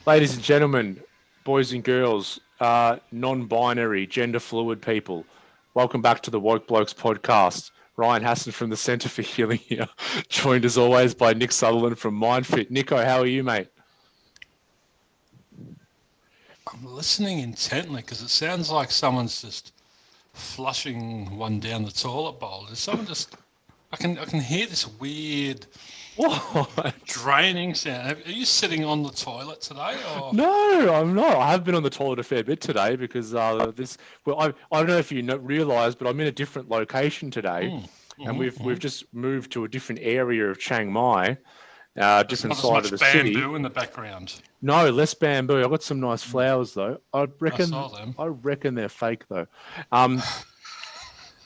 Ladies and gentlemen, boys and girls, non-binary, gender-fluid people, welcome back to the Woke Blokes Podcast. Ryan Hassan from the Centre for Healing here, joined as always by Nick Sutherland from Myndfit. Nico, how are you, mate? I'm listening intently because it sounds like someone's just flushing one down the toilet bowl. Is someone just? I can hear this weird What? draining sound. Are you sitting on the toilet today, or? No, I'm not. I have been on the toilet a fair bit today because this. Well, I don't know if you realise, but I'm in a different location today, and we've just moved to a different area of Chiang Mai, different side of the city. Bamboo in the background. No, less bamboo. I've got some nice flowers though. I saw them. reckon they're fake though.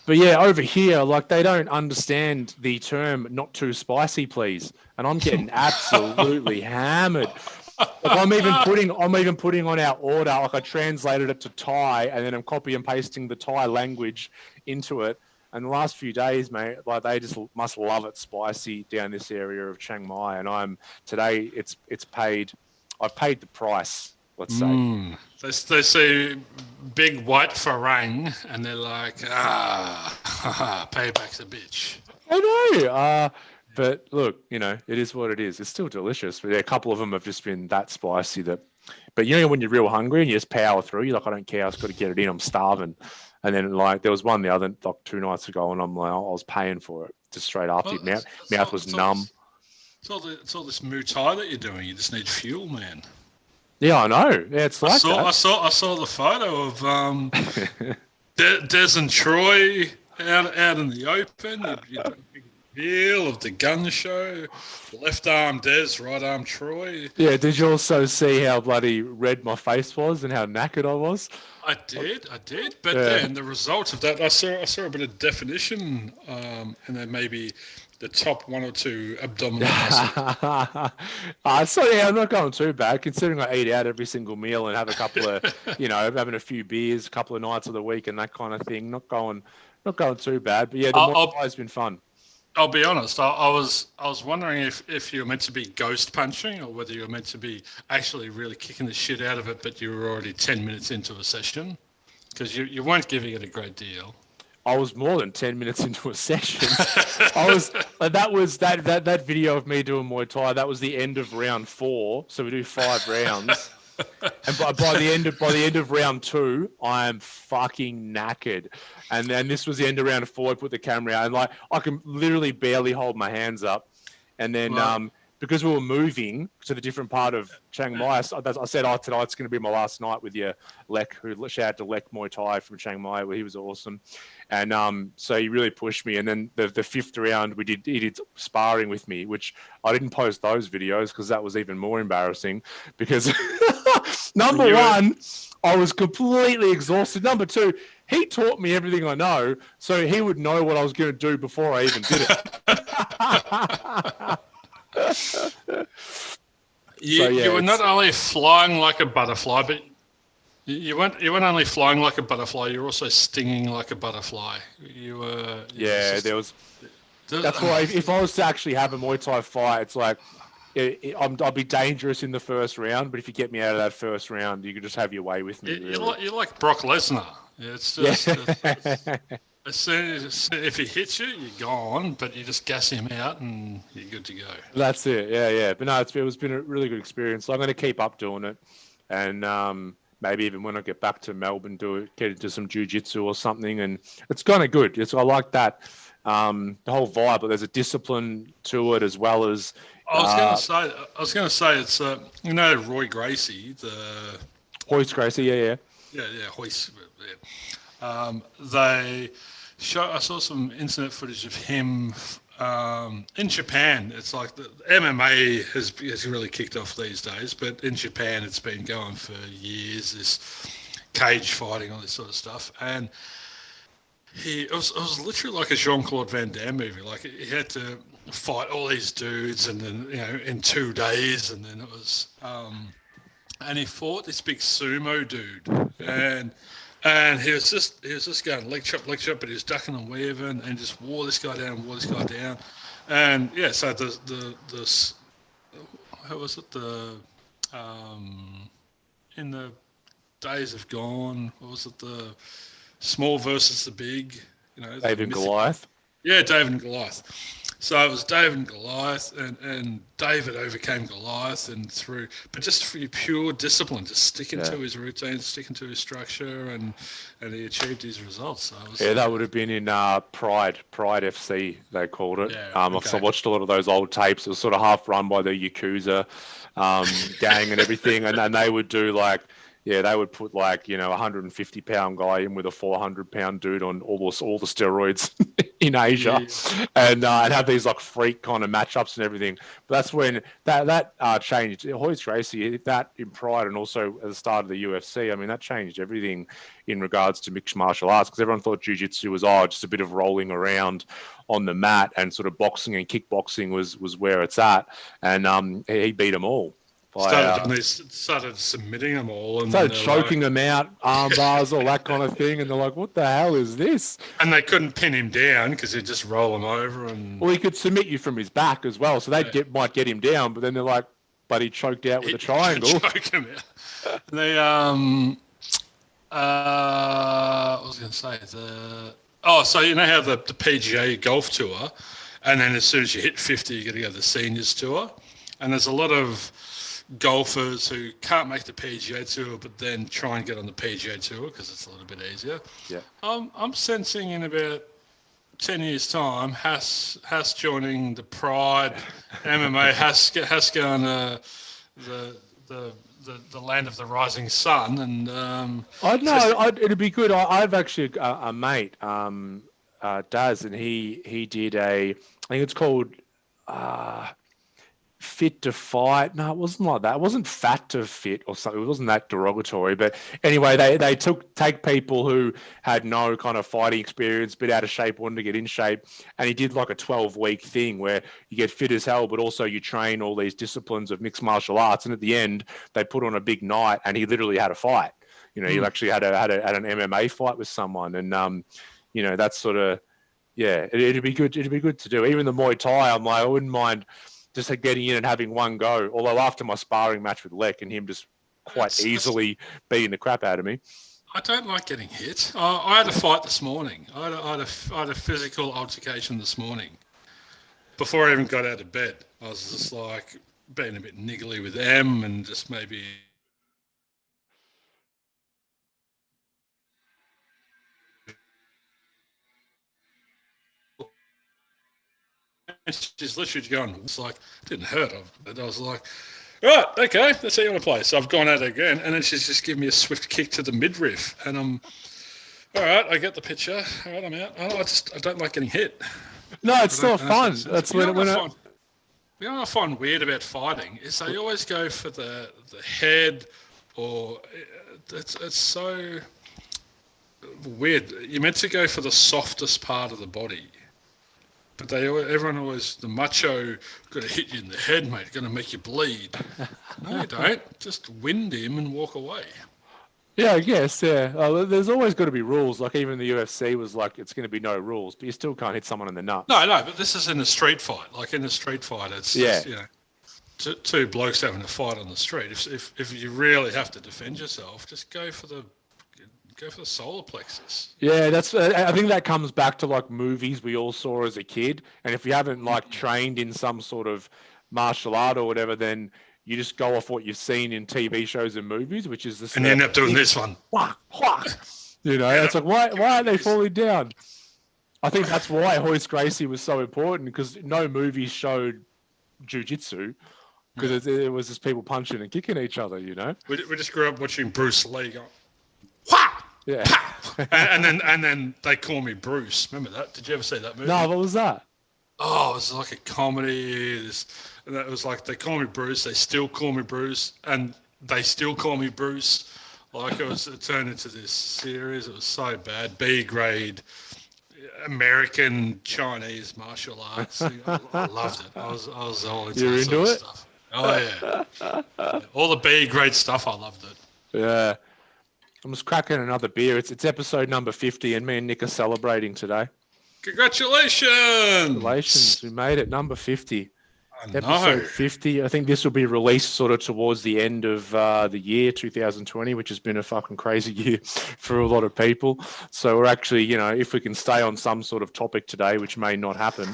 But yeah, over here, like they don't understand the term "not too spicy, please," and I'm getting absolutely hammered. Like I'm even putting on our order. Like I translated it to Thai, and then I'm copy and pasting the Thai language into it. And the last few days, mate, like they just must love it spicy down this area of Chiang Mai. And today. It's paid. I've paid the price. Let's say. They see big white farang, and they're like, payback's a bitch. I know. But look, it is what it is. It's still delicious. But yeah, a couple of them have just been that spicy that. But when you're real hungry and you just power through, you're like, I don't care. I've got to get it in. I'm starving. And then like there was one the other 2 nights ago, and I'm like, I was paying for it just straight after. Mouth was numb. It's all this Muay Thai that you're doing. You just need fuel, man. Yeah, I know. Yeah, it's like that. I saw the photo of Des and Troy out in the open. You feel of the gun show. Left arm Des, right arm Troy. Yeah, did you also see how bloody red my face was and how knackered I was? I did. But then the result of that, I saw a bit of definition, and then maybe the top 1 or 2 abdominal muscles. So yeah, I'm not going too bad considering I eat out every single meal and have a couple of, having a few beers, a couple of nights of the week and that kind of thing. Not going too bad. But yeah, the Muay Thai has been fun. I'll be honest. I was wondering if you were meant to be ghost punching or whether you were meant to be actually really kicking the shit out of it, but you were already 10 minutes into a session because you weren't giving it a great deal. I was more than 10 minutes into a session. That was that video of me doing Muay Thai. That was the end of round 4. So we do 5 rounds. And by the end of round 2, I am fucking knackered. And then this was the end of round 4. I put the camera out and like I can literally barely hold my hands up. And then because we were moving to the different part of Chiang Mai, I said, tonight's going to be my last night with you, Lek, shout out to Lek Muay Thai from Chiang Mai, where he was awesome. And so he really pushed me. And then the 5th round, he did sparring with me, which I didn't post those videos because that was even more embarrassing because number one, I was completely exhausted. Number 2, he taught me everything I know, so he would know what I was going to do before I even did it. You were not only flying like a butterfly, but you weren't only flying like a butterfly. You were also stinging like a butterfly. You were. That's why if I was to actually have a Muay Thai fight, it's like I'll be dangerous in the first round, but if you get me out of that first round, you can just have your way with me. You're like Brock Lesnar. It's just. As soon as if he hits you, you're gone. But you just gas him out, and you're good to go. That's it. Yeah. But no, it's been a really good experience. So I'm going to keep up doing it, and maybe even when I get back to Melbourne, get into some jiu-jitsu or something. And it's kind of good. I like that the whole vibe. But there's a discipline to it as well as. I was going to say it's Roy Gracie, the Hoist Gracie. Yeah, Hoist. Yeah. I saw some internet footage of him in Japan. It's like the MMA has really kicked off these days, but in Japan it's been going for years. This cage fighting, all this sort of stuff, and it was literally like a Jean-Claude Van Damme movie. Like he had to fight all these dudes, and then in 2 days, and then it was and he fought this big sumo dude, and he was just going leg chop, but he was ducking and weaving, and just wore this guy down, and yeah. So how was it? in the days of gone, what was it? The small versus the big, David and Goliath. Yeah, David and Goliath. So it was David and Goliath, and David overcame Goliath but just through pure discipline, just sticking to his routine, sticking to his structure, and he achieved his results. So that would have been in Pride FC, they called it. Yeah, I watched a lot of those old tapes. It was sort of half run by the Yakuza gang and everything, and then they would do they would put 150-pound guy in with a 400-pound dude on all the steroids in Asia, and have these freak kind of matchups and everything. But that's when that changed. Hoist Gracie, that in Pride, and also at the start of the UFC. I mean, that changed everything in regards to mixed martial arts, because everyone thought jiu-jitsu was just a bit of rolling around on the mat, and sort of boxing and kickboxing was where it's at, and he beat them all. Started submitting them all. And started choking them out, arm bars, all that kind of thing. And they're like, what the hell is this? And they couldn't pin him down because he'd just roll him over. Well, he could submit you from his back as well. So they might get him down, but then they're like, but he choked out with a triangle. Choke him out. They, what was I going to say? So you know how the PGA golf tour, and then as soon as you hit 50, you got to go to the seniors tour. And there's a lot of golfers who can't make the PGA Tour, but then try and get on the PGA Tour because it's a little bit easier. Yeah. I'm sensing in about 10 years' time, Haas joining the Pride MMA, Haas going the land of the rising sun, and it'd be good. I've actually a mate, Daz, and he did I think it's called. Fit to fight. No, it wasn't like that. It wasn't fat to fit or something. It wasn't that derogatory. But anyway, they take people who had no kind of fighting experience, bit out of shape, wanted to get in shape. And he did like a 12-week thing where you get fit as hell, but also you train all these disciplines of mixed martial arts. And at the end, they put on a big night, and he literally had a fight. He actually had an MMA fight with someone. And, that's sort of, it'd be good. It'd be good to do. Even the Muay Thai, I'm like, I wouldn't mind just getting in and having one go. Although after my sparring match with Lek and him just quite easily beating the crap out of me. I don't like getting hit. I had a fight this morning. I had a physical altercation this morning. Before I even got out of bed, I was just being a bit niggly with M and just maybe... And she's literally going, it's it didn't hurt. I was like, right, okay, that's how you want to play. So I've gone at it again, and then she's just given me a swift kick to the midriff. And I'm, all right, I get the picture. All right, I'm out. I don't like getting hit. No, it's still fun. That's when I find weird about fighting is they always go for the head, or it's so weird. You're meant to go for the softest part of the body. But everyone always, the macho, got to hit you in the head, mate, going to make you bleed. No, you don't. Just wind him and walk away. Yeah, I guess, yeah. There's always got to be rules. Like even the UFC was like, it's going to be no rules, but you still can't hit someone in the nuts. No, but this is in a street fight. Like in a street fight, it's two blokes having a fight on the street. If you really have to defend yourself, just go for the solar plexus. Yeah, I think that comes back to movies we all saw as a kid. And if you haven't trained in some sort of martial art or whatever, then you just go off what you've seen in TV shows and movies, which is this. And you end up doing this one. It's like, why aren't they falling down? I think that's why Hoist Gracie was so important, because no movies showed jiu-jitsu, because it was just people punching and kicking each other, We just grew up watching Bruce Lee going, wha! Yeah. and then they call me Bruce. Remember that? Did you ever see that movie? No, what was that? Oh, it was like a comedy. And it was like, they call me Bruce, they still call me Bruce, and they still call me Bruce. It turned into this series. It was so bad. B-grade American Chinese martial arts. I loved it. I was all into You're that into sort of it? stuff. Oh yeah. All the B-grade stuff, I loved it. Yeah. I'm just cracking another beer. It's episode number 50, and me and Nick are celebrating today. Congratulations! We made it, number 50. I know. Episode 50. I think this will be released sort of towards the end of the year 2020, which has been a fucking crazy year for a lot of people. So we're actually, you know, if we can stay on some sort of topic today, which may not happen,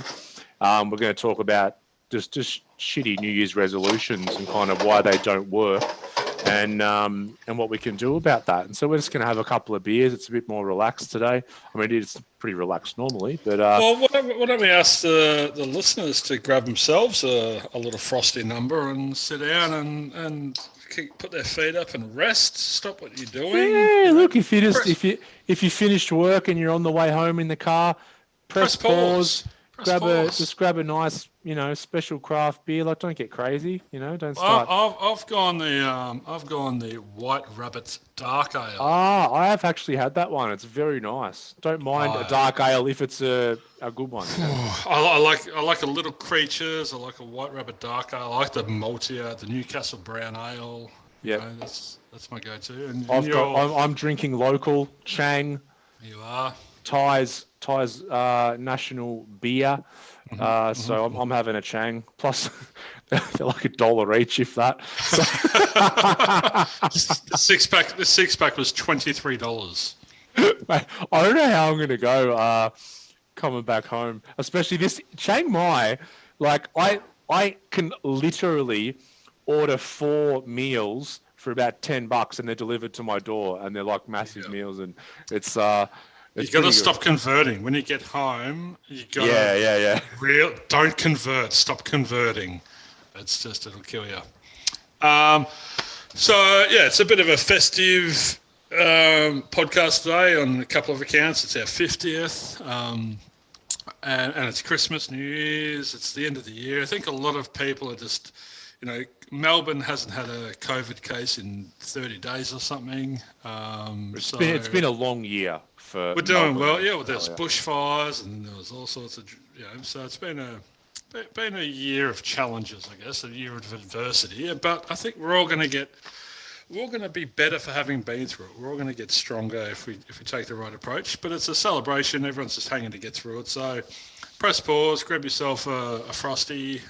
we're going to talk about just shitty New Year's resolutions and kind of why they don't work, and what we can do about that. And so we're just going to have a couple of beers. It's a bit more relaxed today. I mean, it's pretty relaxed normally, but well, why don't we ask the listeners to grab themselves a little frosty number and sit down and put their feet up and rest. Stop what you're doing. Yeah, look, if you finished work and you're on the way home in the car, press pause. Just grab a nice, you know, special craft beer. Like, don't get crazy, you know. Don't start. I've gone the White Rabbit Dark Ale. Ah, I have actually had that one. It's very nice. Don't mind a dark ale if it's a good one. I like a Little Creatures. I like a White Rabbit Dark Ale. I like the Maltia, the Newcastle Brown Ale. Yeah, that's my go-to. And I'm drinking local Chang. You are. Thai's national beer. So I'm having a Chang. Plus, they're like $1 each, if that. So The six pack was $23. Mate, I don't know how I'm going to go coming back home, especially this Chiang Mai. Like, I can literally order 4 meals for about $10, and they're delivered to my door, and they're like massive meals, and it's you got to stop converting when you get home. You got don't convert. Stop converting. It'll kill you. So it's a bit of a festive podcast today on a couple of accounts. It's our 50th, and it's Christmas, New Year's. It's the end of the year. I think a lot of people are just, you know, Melbourne hasn't had a COVID case in 30 days or something. It's been a long year. We're doing well, yeah. Well, there's bushfires and there was all sorts of, you know. So it's been a year of challenges, I guess, a year of adversity. But I think we're all going to be better for having been through it. We're all going to get stronger if we take the right approach. But it's a celebration. Everyone's just hanging to get through it. So press pause, grab yourself a frosty,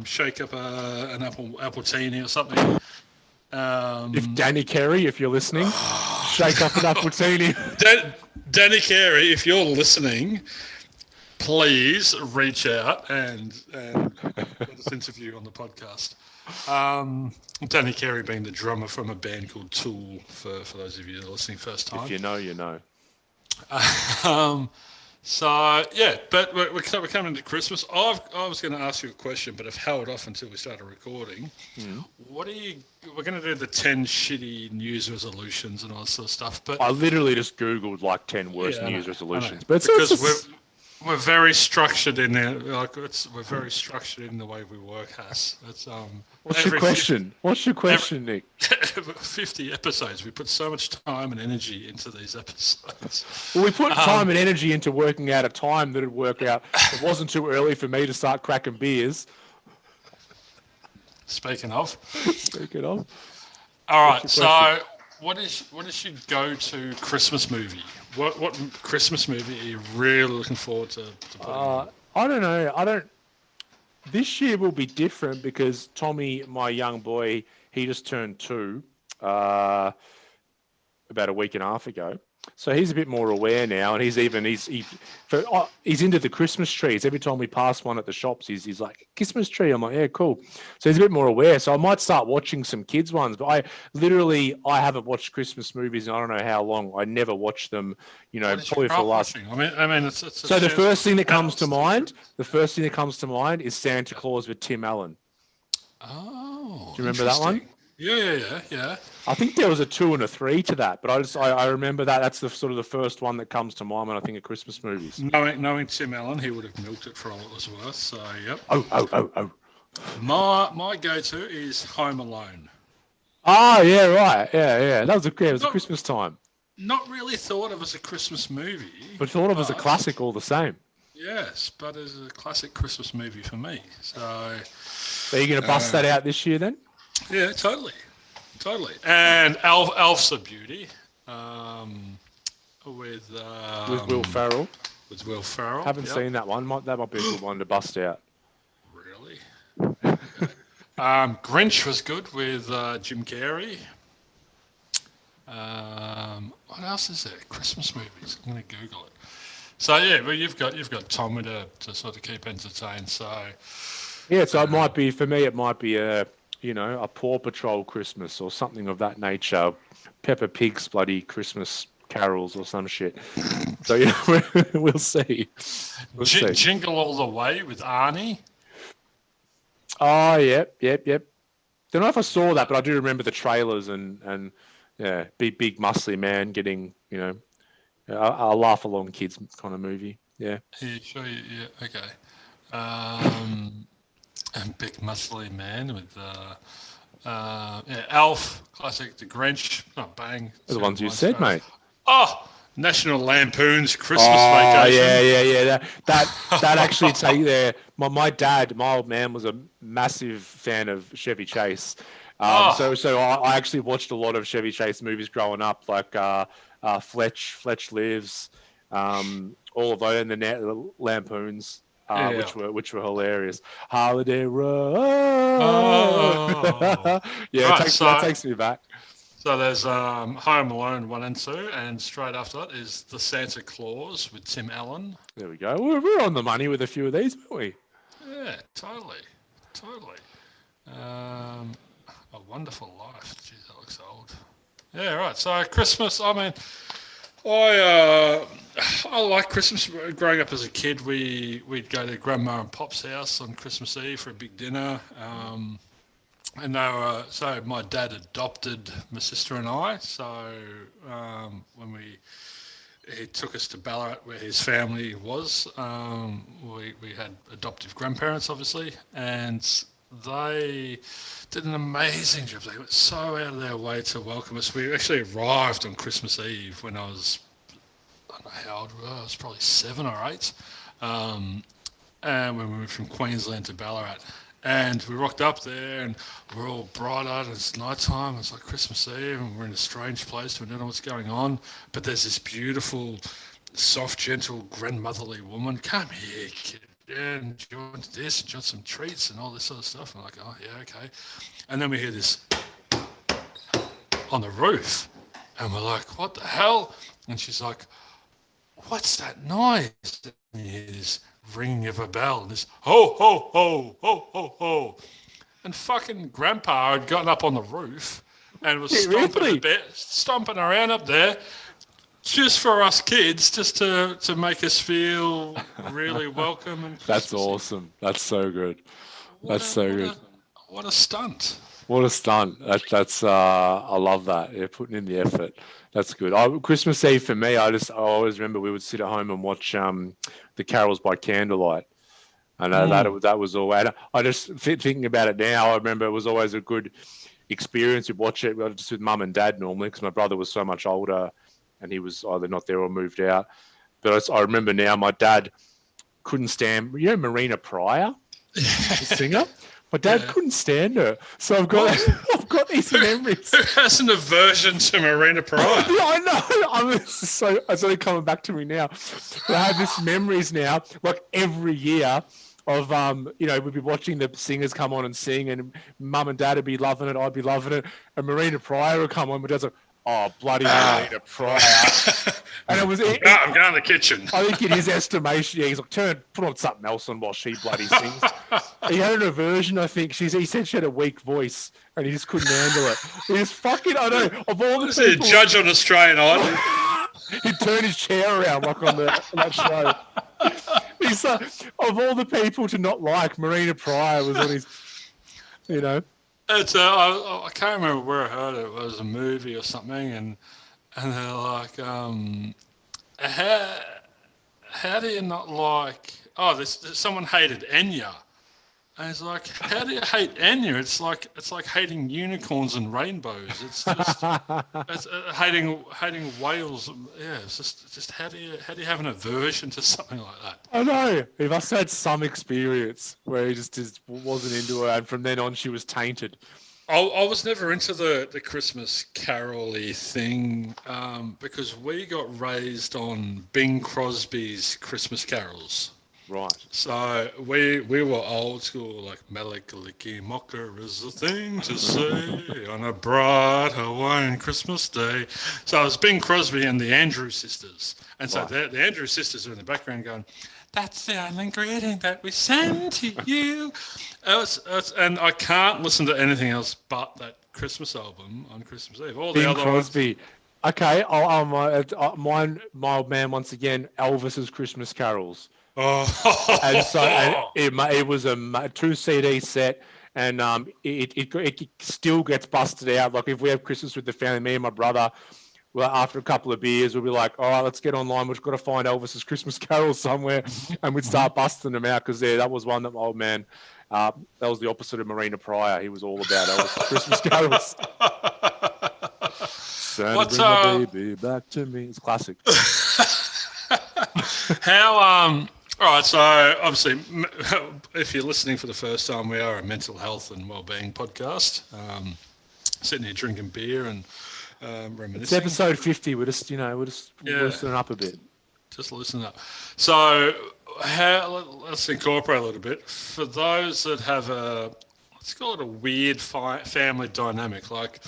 shake up an apple teeny or something. If Danny Carey, if you're listening, shake up an apple teeny. Danny Carey, if you're listening, please reach out and let us interview on the podcast. Danny Carey being the drummer from a band called Tool, for those of you that are listening first time. If you know, you know. But we're coming to Christmas. I was going to ask you a question, but I've held off until we started recording. We're going to do the 10 shitty New Year's resolutions and all that sort of stuff. But I literally just Googled like 10 worst New Year's resolutions. But we're very structured in there. We're very structured in the way we work, Hass. What's your question? Nick? 50 episodes. We put so much time and energy into these episodes. Well, we put time and energy into working out a time that would work out. It wasn't too early for me to start cracking beers. Speaking of. All right. So, what is your go-to Christmas movie? What Christmas movie are you really looking forward to putting on? I don't know. This year will be different because Tommy, my young boy, he just turned 2 about a week and a half ago. So he's a bit more aware now, and he's into the Christmas trees. Every time we pass one at the shops, he's like, Christmas tree. I'm like, yeah, cool. So he's a bit more aware. So I might start watching some kids ones, but I haven't watched Christmas movies in I don't know how long. I never watched them, you know, probably for the last. I mean, it's so the first thing that comes to mind is Santa Claus with Tim Allen. Oh, do you remember that one? Yeah. I think there was a 2 and a 3 to that, but I remember that. That's the sort of the first one that comes to mind when I think of Christmas movies. Knowing Tim Allen, he would have milked it for all it was worth. So, yep. Oh. My go-to is Home Alone. Oh, yeah, right. Yeah. That was a Christmas time. Not really thought of as a Christmas movie. But thought of as a classic all the same. Yes, but as a classic Christmas movie for me. So are you going to bust that out this year then? Yeah, totally. And Elf's a beauty. With Will Ferrell. With Will Ferrell. Haven't seen that one. That might be a good one to bust out. Really? Grinch was good with Jim Carrey. What else is there? Christmas movies. I'm going to Google it. So yeah, well you've got Tommy to sort of keep entertained. So Yeah, so it might be, for me, it might be a Paw Patrol Christmas or something of that nature. Peppa Pig's bloody Christmas carols or some shit. So we'll see. Jingle All the Way with Arnie. Oh, yep. Don't know if I saw that, but I do remember the trailers and yeah, big muscly man getting, a laugh along kids kind of movie. Yeah. Yeah, sure. Yeah, okay. And big muscly man with Alf, classic. The Grinch, bang. The ones you said, mate. Oh, National Lampoons Christmas Vacation. Yeah. That actually take there. My dad, my old man, was a massive fan of Chevy Chase. So I actually watched a lot of Chevy Chase movies growing up, like Fletch Lives, all of those, and the Lampoons. Which were hilarious. Holiday Road. Yeah, right, that takes me back. So there's Home Alone 1 and 2, and straight after that is The Santa Claus with Tim Allen. There we go. We're on the money with a few of these, aren't we? Yeah, totally. A Wonderful Life. Jeez, that looks old. Yeah, right. So Christmas, I mean, I like Christmas. Growing up as a kid, we'd go to Grandma and Pop's house on Christmas Eve for a big dinner. And they were, so my dad adopted my sister and I. So when he took us to Ballarat, where his family was, we had adoptive grandparents, obviously, and they did an amazing job. They went so out of their way to welcome us. We actually arrived on Christmas Eve when I was, I don't know how old I was, probably 7 or 8. And when we moved from Queensland to Ballarat. And we rocked up there and we're all bright-eyed and it's nighttime. It's like Christmas Eve and we're in a strange place. We don't know what's going on. But there's this beautiful, soft, gentle, grandmotherly woman. Come here, kid. Yeah, and do you want this? Do you want some treats and all this sort of stuff? I'm like, oh, yeah, okay. And then we hear this on the roof. And we're like, what the hell? And she's like, what's that noise? And you hear this ringing of a bell and this ho, ho, ho, ho, ho, ho. And fucking Grandpa had gotten up on the roof and was stomping around up there just for us kids, just to make us feel really welcome. And that's awesome. That's so good. What a stunt. What a stunt. That's I love that. Yeah, putting in the effort. That's good. Christmas Eve for me, I always remember we would sit at home and watch the carols by candlelight. I know that was all. And I just thinking about it now. I remember it was always a good experience. We'd watch it just with mum and dad normally because my brother was so much older and he was either not there or moved out. But I remember now my dad couldn't stand. Marina Pryor, the singer. My dad couldn't stand her, so I've got these memories. Who has an aversion to Marina Pryor? Yeah, I know. It's only coming back to me now. But I have these memories now, like every year of we'd be watching the singers come on and sing, and mum and dad would be loving it, I'd be loving it, and Marina Pryor would come on, but dad's like, oh, bloody Marina Pryor. And it was... I'm going to the kitchen. I think in his estimation, he's like, put on something else on while she bloody sings. He had an aversion, I think. He said she had a weak voice, and he just couldn't handle it. He just fucking, I know, of all the people... Is he a judge on Australian Idol? He'd turn his chair around like on that show. He's like, of all the people to not like, Marina Pryor was on his, It's I can't remember where I heard it. It was a movie or something, and they're like, how do you not like? Oh, someone hated Enya, and it's like, how do you hate Enya? It's like hating unicorns and rainbows. It's just it's hating whales. Yeah, it's just how do you have an aversion to something like that? I know. He must have had some experience where he just wasn't into her, and from then on she was tainted. I was never into the Christmas carol-y thing because we got raised on Bing Crosby's Christmas carols. Right. So we were old school, like Melikaliki Mocha is the thing to say on a bright Hawaiian Christmas day. So it was Bing Crosby and the Andrews sisters. And so Right. the Andrews sisters are in the background going, that's the only greeting that we send to you. And I can't listen to anything else but that Christmas album on Christmas Eve. All the Bing other ones. Crosby. Okay, my old man once again. Elvis's Christmas carols. And so Oh, it was a 2 CD set, and it still gets busted out. Like if we have Christmas with the family, me and my brother, well, after a couple of beers, we'll be like, all right, let's get online. We've got to find Elvis's Christmas Carol somewhere, and we'd start busting them out because that was one that my old man. That was the opposite of Marina Pryor. He was all about Elvis's Christmas carols. Santa, bring the baby back to me. It's classic. how all right, so obviously, if you're listening for the first time, we are a mental health and wellbeing podcast. Sitting here drinking beer and reminiscing. It's episode 50. We're just loosening up a bit. Just listen up. So, let's incorporate a little bit. For those that have let's call it a weird family dynamic, like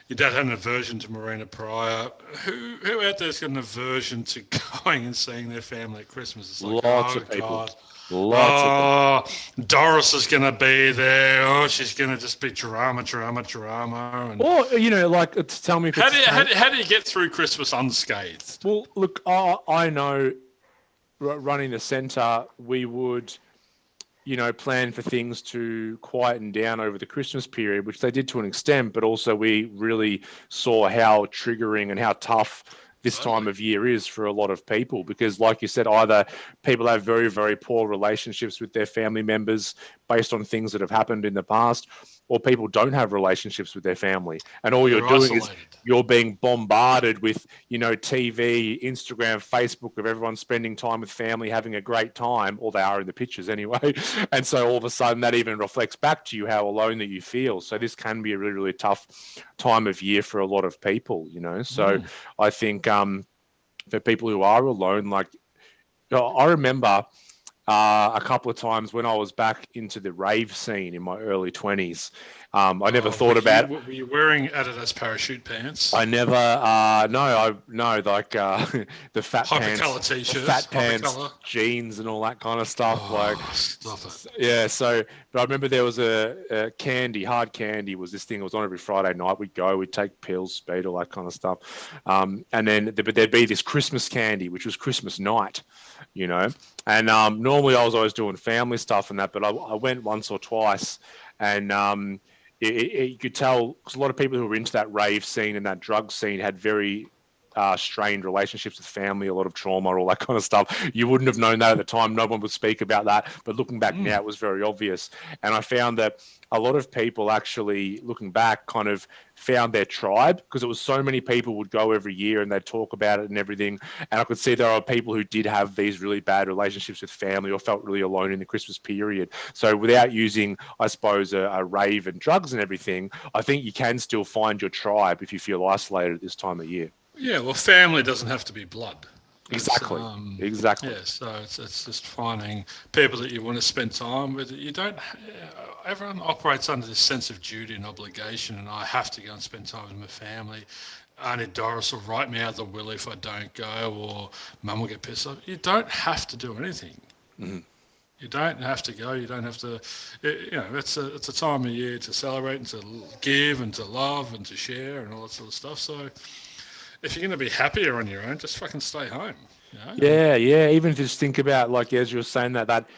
your dad had an aversion to Marina Pryor. Who out there's got an aversion to going and seeing their family at Christmas? It's like, Lots of people. God. Lots of them. Doris is going to be there. Oh, she's going to just be drama. And or like tell me if how do you get through Christmas unscathed? Well, look, I know running the centre, we would plan for things to quieten down over the Christmas period, which they did to an extent, but also we really saw how triggering and how tough this time of year is for a lot of people, because like you said, either people have very, very poor relationships with their family members based on things that have happened in the past, or people don't have relationships with their family. And all you're doing is you're being bombarded with, TV, Instagram, Facebook of everyone spending time with family, having a great time, or they are in the pictures anyway. And so all of a sudden that even reflects back to you how alone that you feel. So this can be a really, really tough time of year for a lot of people, So I think for people who are alone, like I remember a couple of times when I was back into the rave scene in my early 20s. I never thought about it. Were you wearing Adidas parachute pants? I never, like the fat pants, color t-shirts, fat pants, jeans, and all that kind of stuff. Stop it. Yeah. So, but I remember there was a candy, hard candy was this thing. It was on every Friday night. We'd take pills, speed, all that kind of stuff. And then, but there'd be this Christmas candy, which was Christmas night, And normally I was always doing family stuff and that, but I went once or twice, and you could tell, because a lot of people who were into that rave scene and that drug scene had very strained relationships with family, a lot of trauma, all that kind of stuff. You wouldn't have known that at the time. No one would speak about that. But looking back now, it was very obvious. And I found that a lot of people actually, looking back, kind of found their tribe, because it was so many people would go every year and they'd talk about it and everything. And I could see there are people who did have these really bad relationships with family or felt really alone in the Christmas period. So without using, I suppose, a rave and drugs and everything, I think you can still find your tribe if you feel isolated at this time of year. Yeah, well, family doesn't have to be blood. Exactly. Exactly. Yeah, so it's just finding people that you want to spend time with. You don't. Everyone operates under this sense of duty and obligation, and I have to go and spend time with my family. Auntie Doris will write me out the will if I don't go, or Mum will get pissed off. You don't have to do anything. Mm-hmm. You don't have to go. You don't have to. It's a time of year to celebrate and to give and to love and to share and all that sort of stuff. So, if you're going to be happier on your own, just fucking stay home. Yeah. Even just think about, like, as you were saying that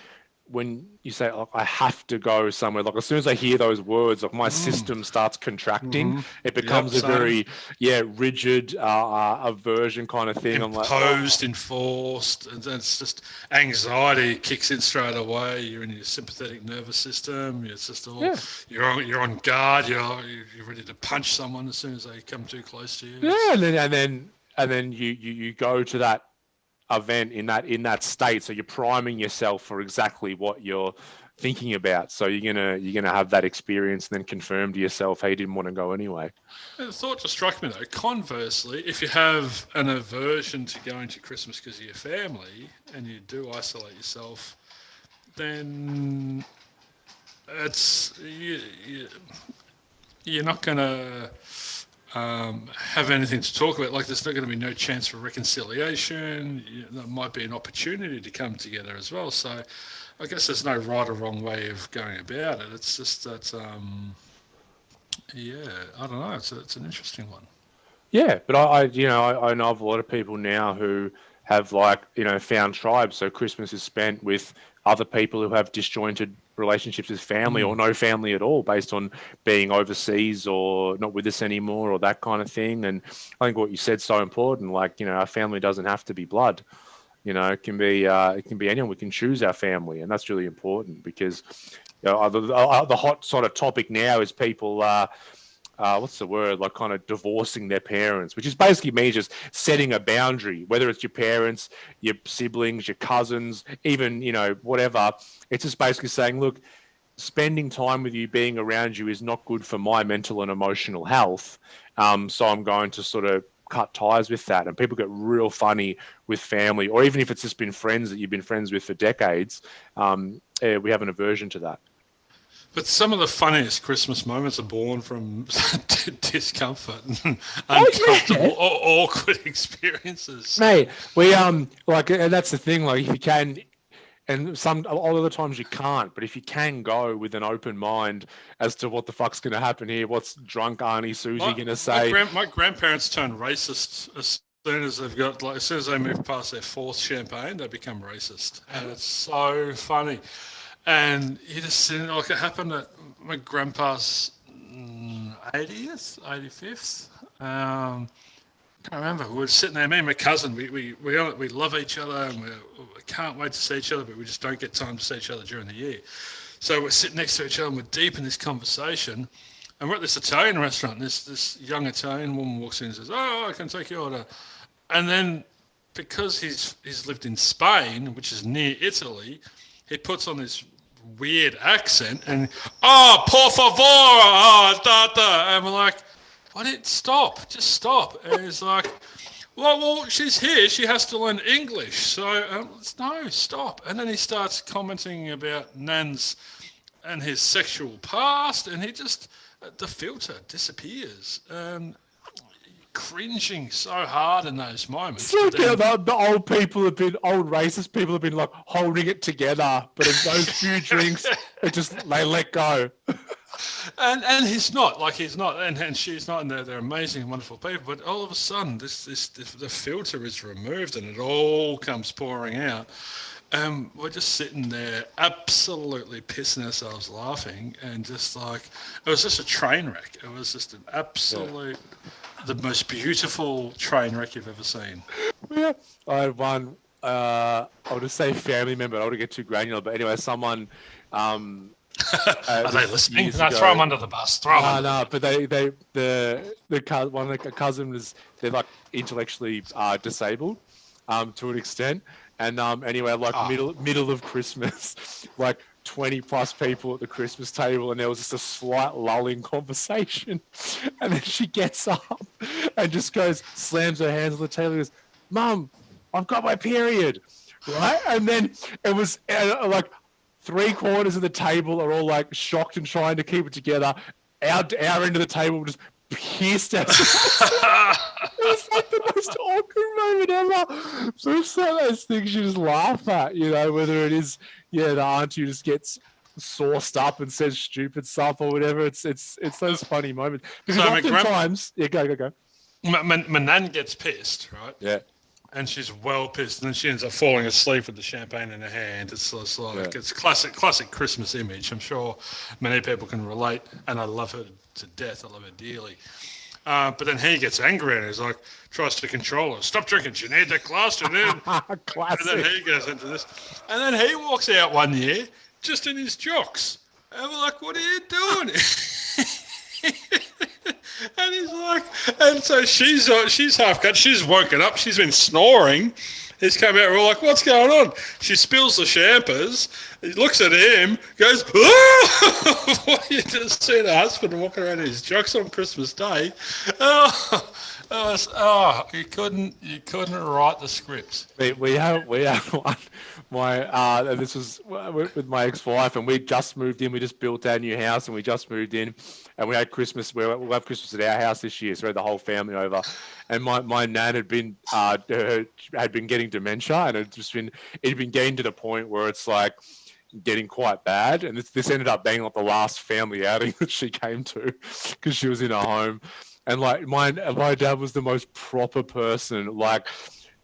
when you say, like, I have to go somewhere, like as soon as I hear those words, like my system starts contracting. Mm-hmm. It becomes a very rigid aversion kind of thing. Imposed, enforced, and then it's just anxiety kicks in straight away. You're in your sympathetic nervous system. It's just all you're on guard. You're ready to punch someone as soon as they come too close to you. Yeah, and then you go to that event in that state, so you're priming yourself for exactly what you're thinking about. So you're gonna have that experience and then confirm to yourself, hey, you didn't want to go anyway. The thought just struck me though. Conversely, if you have an aversion to going to Christmas because of your family and you do isolate yourself, then you're not going to have anything to talk about. Like, there's not going to be no chance for reconciliation. There might be an opportunity to come together as well. So I guess there's no right or wrong way of going about it. It's just that, I don't know. It's an interesting one. Yeah, but I know of a lot of people now who have, like, found tribes. So Christmas is spent with other people who have disjointed relationships with family or no family at all, based on being overseas or not with us anymore or that kind of thing. And I think what you said is so important. Like, our family doesn't have to be blood. It can be anyone. We can choose our family, and that's really important because the hot sort of topic now is people. What's the word? Like, kind of divorcing their parents, which is basically me just setting a boundary, whether it's your parents, your siblings, your cousins, even, whatever. It's just basically saying, look, spending time with you, being around you is not good for my mental and emotional health. So I'm going to sort of cut ties with that. And people get real funny with family, or even if it's just been friends that you've been friends with for decades, we have an aversion to that. But some of the funniest Christmas moments are born from discomfort and uncomfortable or awkward experiences. Mate, we and that's the thing. Like, if you can, and a lot of the times you can't, but if you can go with an open mind as to what the fuck's going to happen here, what's drunk Auntie Susie going to say? My grandparents turn racist as soon as as soon as they move past their fourth champagne, they become racist, and it's so funny. And you just see, like, it happened at my grandpa's 80th, 85th. I can't remember. We were sitting there, me and my cousin. We love each other, and we can't wait to see each other, but we just don't get time to see each other during the year. So we're sitting next to each other, and we're deep in this conversation. And we're at this Italian restaurant. And this young Italian woman walks in and says, "Oh, I can take your order." And then, because he's lived in Spain, which is near Italy, he puts on this weird accent and, "Oh, por favor, and we're like, "What? Just stop." And he's like, well, she's here, she has to learn English, so no, stop. And then he starts commenting about Nan's and his sexual past, and the filter disappears. Cringing so hard in those moments. So the old racist people have been like holding it together, but in those few drinks, they let go. And he's not, and she's not, and they're amazing, wonderful people. But all of a sudden, the filter is removed, and it all comes pouring out. We're just sitting there, absolutely pissing ourselves laughing, and just like, it was just a train wreck. It was just an absolute. Yeah. The most beautiful train wreck you've ever seen. Yeah, I had one. I'll just say family member. I don't want to get too granular, but anyway, someone. Are they listening? No, throw them under the bus. No, but one of the cousins, they're like intellectually disabled, to an extent, and anyway, middle of Christmas, like 20 plus people at the Christmas table, and there was just a slight lull in conversation, and then she gets up and just slams her hands on the table and goes, "Mum, I've got my period," right? And then it was like 3/4 of the table are all like shocked and trying to keep it together. Our end of the table just pissed at us. It was like the most awkward moment ever. So it's one of those things you just laugh at, whether it is, the auntie who just gets sauced up and says stupid stuff or whatever. It's those funny moments. Because oftentimes, go. My nan gets pissed, right? Yeah. And she's well pissed, and then she ends up falling asleep with the champagne in her hand. It's classic Christmas image. I'm sure many people can relate, and I love her to death. I love her dearly. But then he gets angry and he's like, tries to control her. "Stop drinking, you need that glass." And then, Classic. And then he goes into this. And then he walks out one year just in his jocks. And we're like, "What are you doing?" And he's like, and so she's half cut. She's woken up. She's been snoring. He's come out. We're like, "What's going on?" She spills the champers, He looks at him, goes, "Oh!" What, you just see the husband walking around in his jocks on Christmas Day. You couldn't write the script. We have one. And this was with my ex-wife, and we just moved in. We just built our new house, and we just moved in, and we had Christmas. We'll have Christmas at our house this year, so we had the whole family over. And my nan had been getting dementia, and it'd been getting to the point where it's like getting quite bad. And this ended up being like the last family outing that she came to because she was in her home. And like my dad was the most proper person, like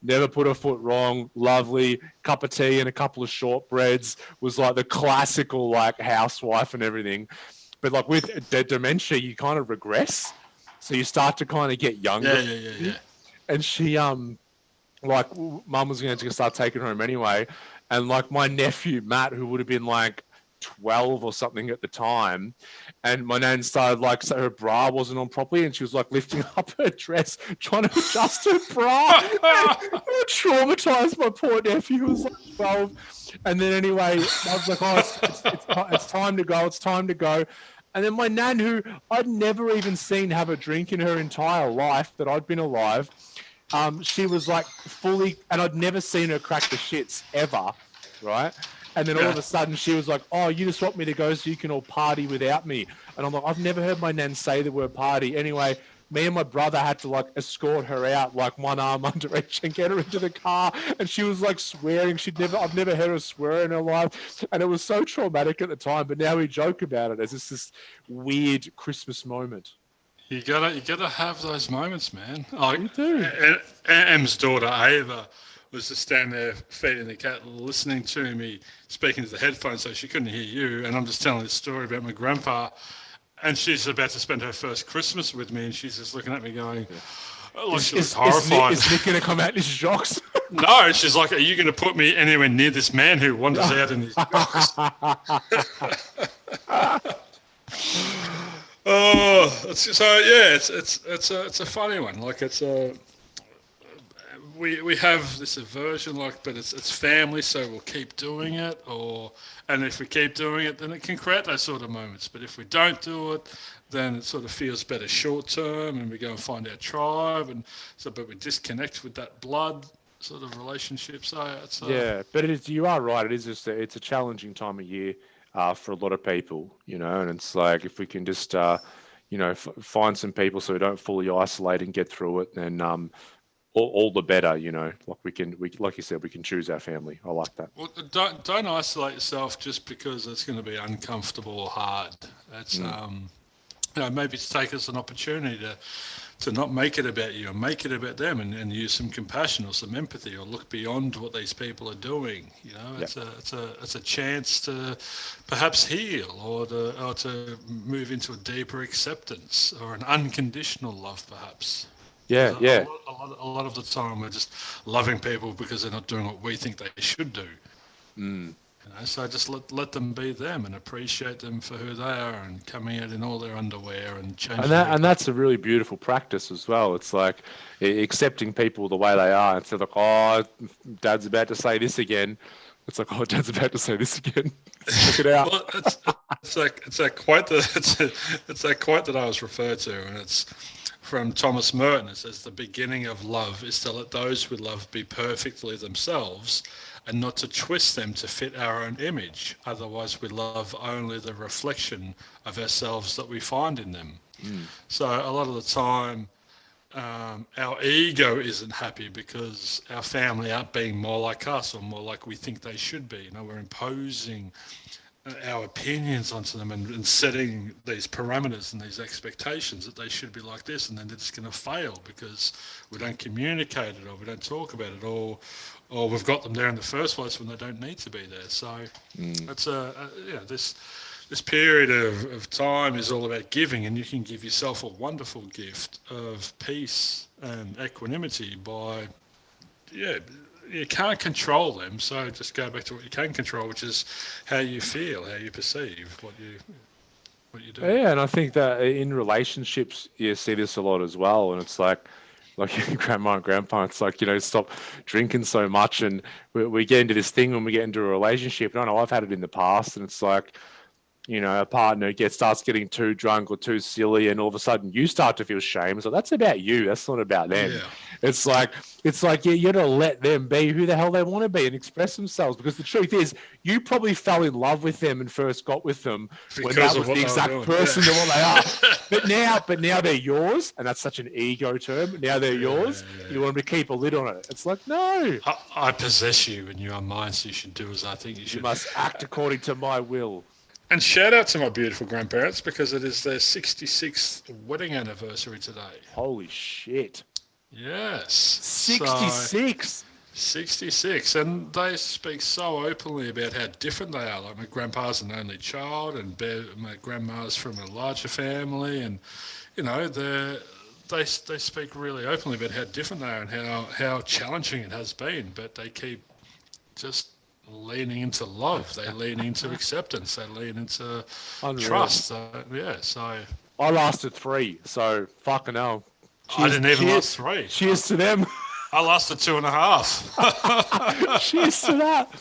never put a foot wrong, lovely, cup of tea and a couple of shortbreads, was like the classical like housewife and everything. But like with the dementia, you kind of regress. So you start to kind of get younger. Yeah. And she, like mum was going to start taking her home anyway. And like my nephew, Matt, who would have been like 12 or something at the time, and my nan started like, so her bra wasn't on properly, and she was like lifting up her dress trying to adjust her bra. It traumatized my poor nephew, who was like 12. And then anyway, I was like, oh, it's time to go. And then my nan, who I'd never even seen have a drink in her entire life that I'd been alive, she was like fully, and I'd never seen her crack the shits ever, right? And then all of a sudden she was like, oh, you just want me to go so you can all party without me. And I'm like, I've never heard my nan say the word party. Anyway, me and my brother had to like escort her out, like one arm under each, and get her into the car. And she was like swearing. I've never heard her swear in her life. And it was so traumatic at the time. But now we joke about it as this weird Christmas moment. You gotta have those moments, man. Like, You do. Em's daughter Ava was just standing there feeding the cat, listening to me speaking to the headphones, so she couldn't hear you. And I'm just telling this story about my grandpa, and she's about to spend her first Christmas with me, and she's just looking at me going, she was horrified. Is Nick going to come out in his jocks? No, she's like, are you going to put me anywhere near this man who wanders out in his jocks? It's a funny one. Like we have this aversion, like, but it's family, so we'll keep doing it, and if we keep doing it, then it can create those sort of moments. But if we don't do it, then it sort of feels better short term, and we go and find our tribe, but we disconnect with that blood sort of relationship. So it's but you are right. It is it's a challenging time of year for a lot of people, and it's like if we can just find some people so we don't fully isolate and get through it, then all the better, like like you said, we can choose our family. I like that. Well, don't isolate yourself just because it's going to be uncomfortable or hard. That's maybe to take us an opportunity to not make it about you and make it about them, and use some compassion or some empathy, or look beyond what these people are doing. It's a chance to perhaps heal, or to move into a deeper acceptance or an unconditional love, perhaps. A lot of the time we're just loving people because they're not doing what we think they should do. So just let them be them and appreciate them for who they are, and coming out in all their underwear and changing. And that's a really beautiful practice as well. It's like accepting people the way they are, instead of like, oh, Dad's about to say this again. It's like, oh, Dad's about to say this again. Check it out. Well, it's that quote that I was referred to, and it's from Thomas Merton. It says, the beginning of love is to let those we love be perfectly themselves, and not to twist them to fit our own image. Otherwise, we love only the reflection of ourselves that we find in them. So a lot of the time, our ego isn't happy because our family aren't being more like us, or more like we think they should be. We're imposing our opinions onto them, and setting these parameters and these expectations that they should be like this, and then they're just going to fail because we don't communicate it, or we don't talk about it, or we've got them there in the first place when they don't need to be there. So it's this period of time is all about giving, and you can give yourself a wonderful gift of peace and equanimity by you can't control them, so just go back to what you can control, which is how you feel, how you perceive what you do. Yeah, and I think that in relationships you see this a lot as well, and it's like like grandma and grandpa. It's like, stop drinking so much. And we get into this thing when we get into a relationship. And I know I've had it in the past, and it's like, a partner starts getting too drunk or too silly, and all of a sudden you start to feel shame. So that's about you. That's not about them. Yeah. It's like you got to let them be who the hell they want to be and express themselves. Because the truth is, you probably fell in love with them and first got with them when that was the exact person that what they are. But now they're yours, and that's such an ego term. Now they're yours. Yeah. You want them to keep a lid on it. It's like, no. I possess you, and you are mine, so you should do as I think you should. You must act according to my will. And shout out to my beautiful grandparents, because it is their 66th wedding anniversary today. Holy shit. Yes. 66? 66. And they speak so openly about how different they are. Like, my grandpa's an only child, and my grandma's from a larger family. And, they speak really openly about how different they are and how challenging it has been. But they keep just leaning into love. They lean into acceptance. They lean into trust. So I lasted 3, so fucking hell. I didn't even last 3. Cheers to them. I lasted 2.5. Cheers to that.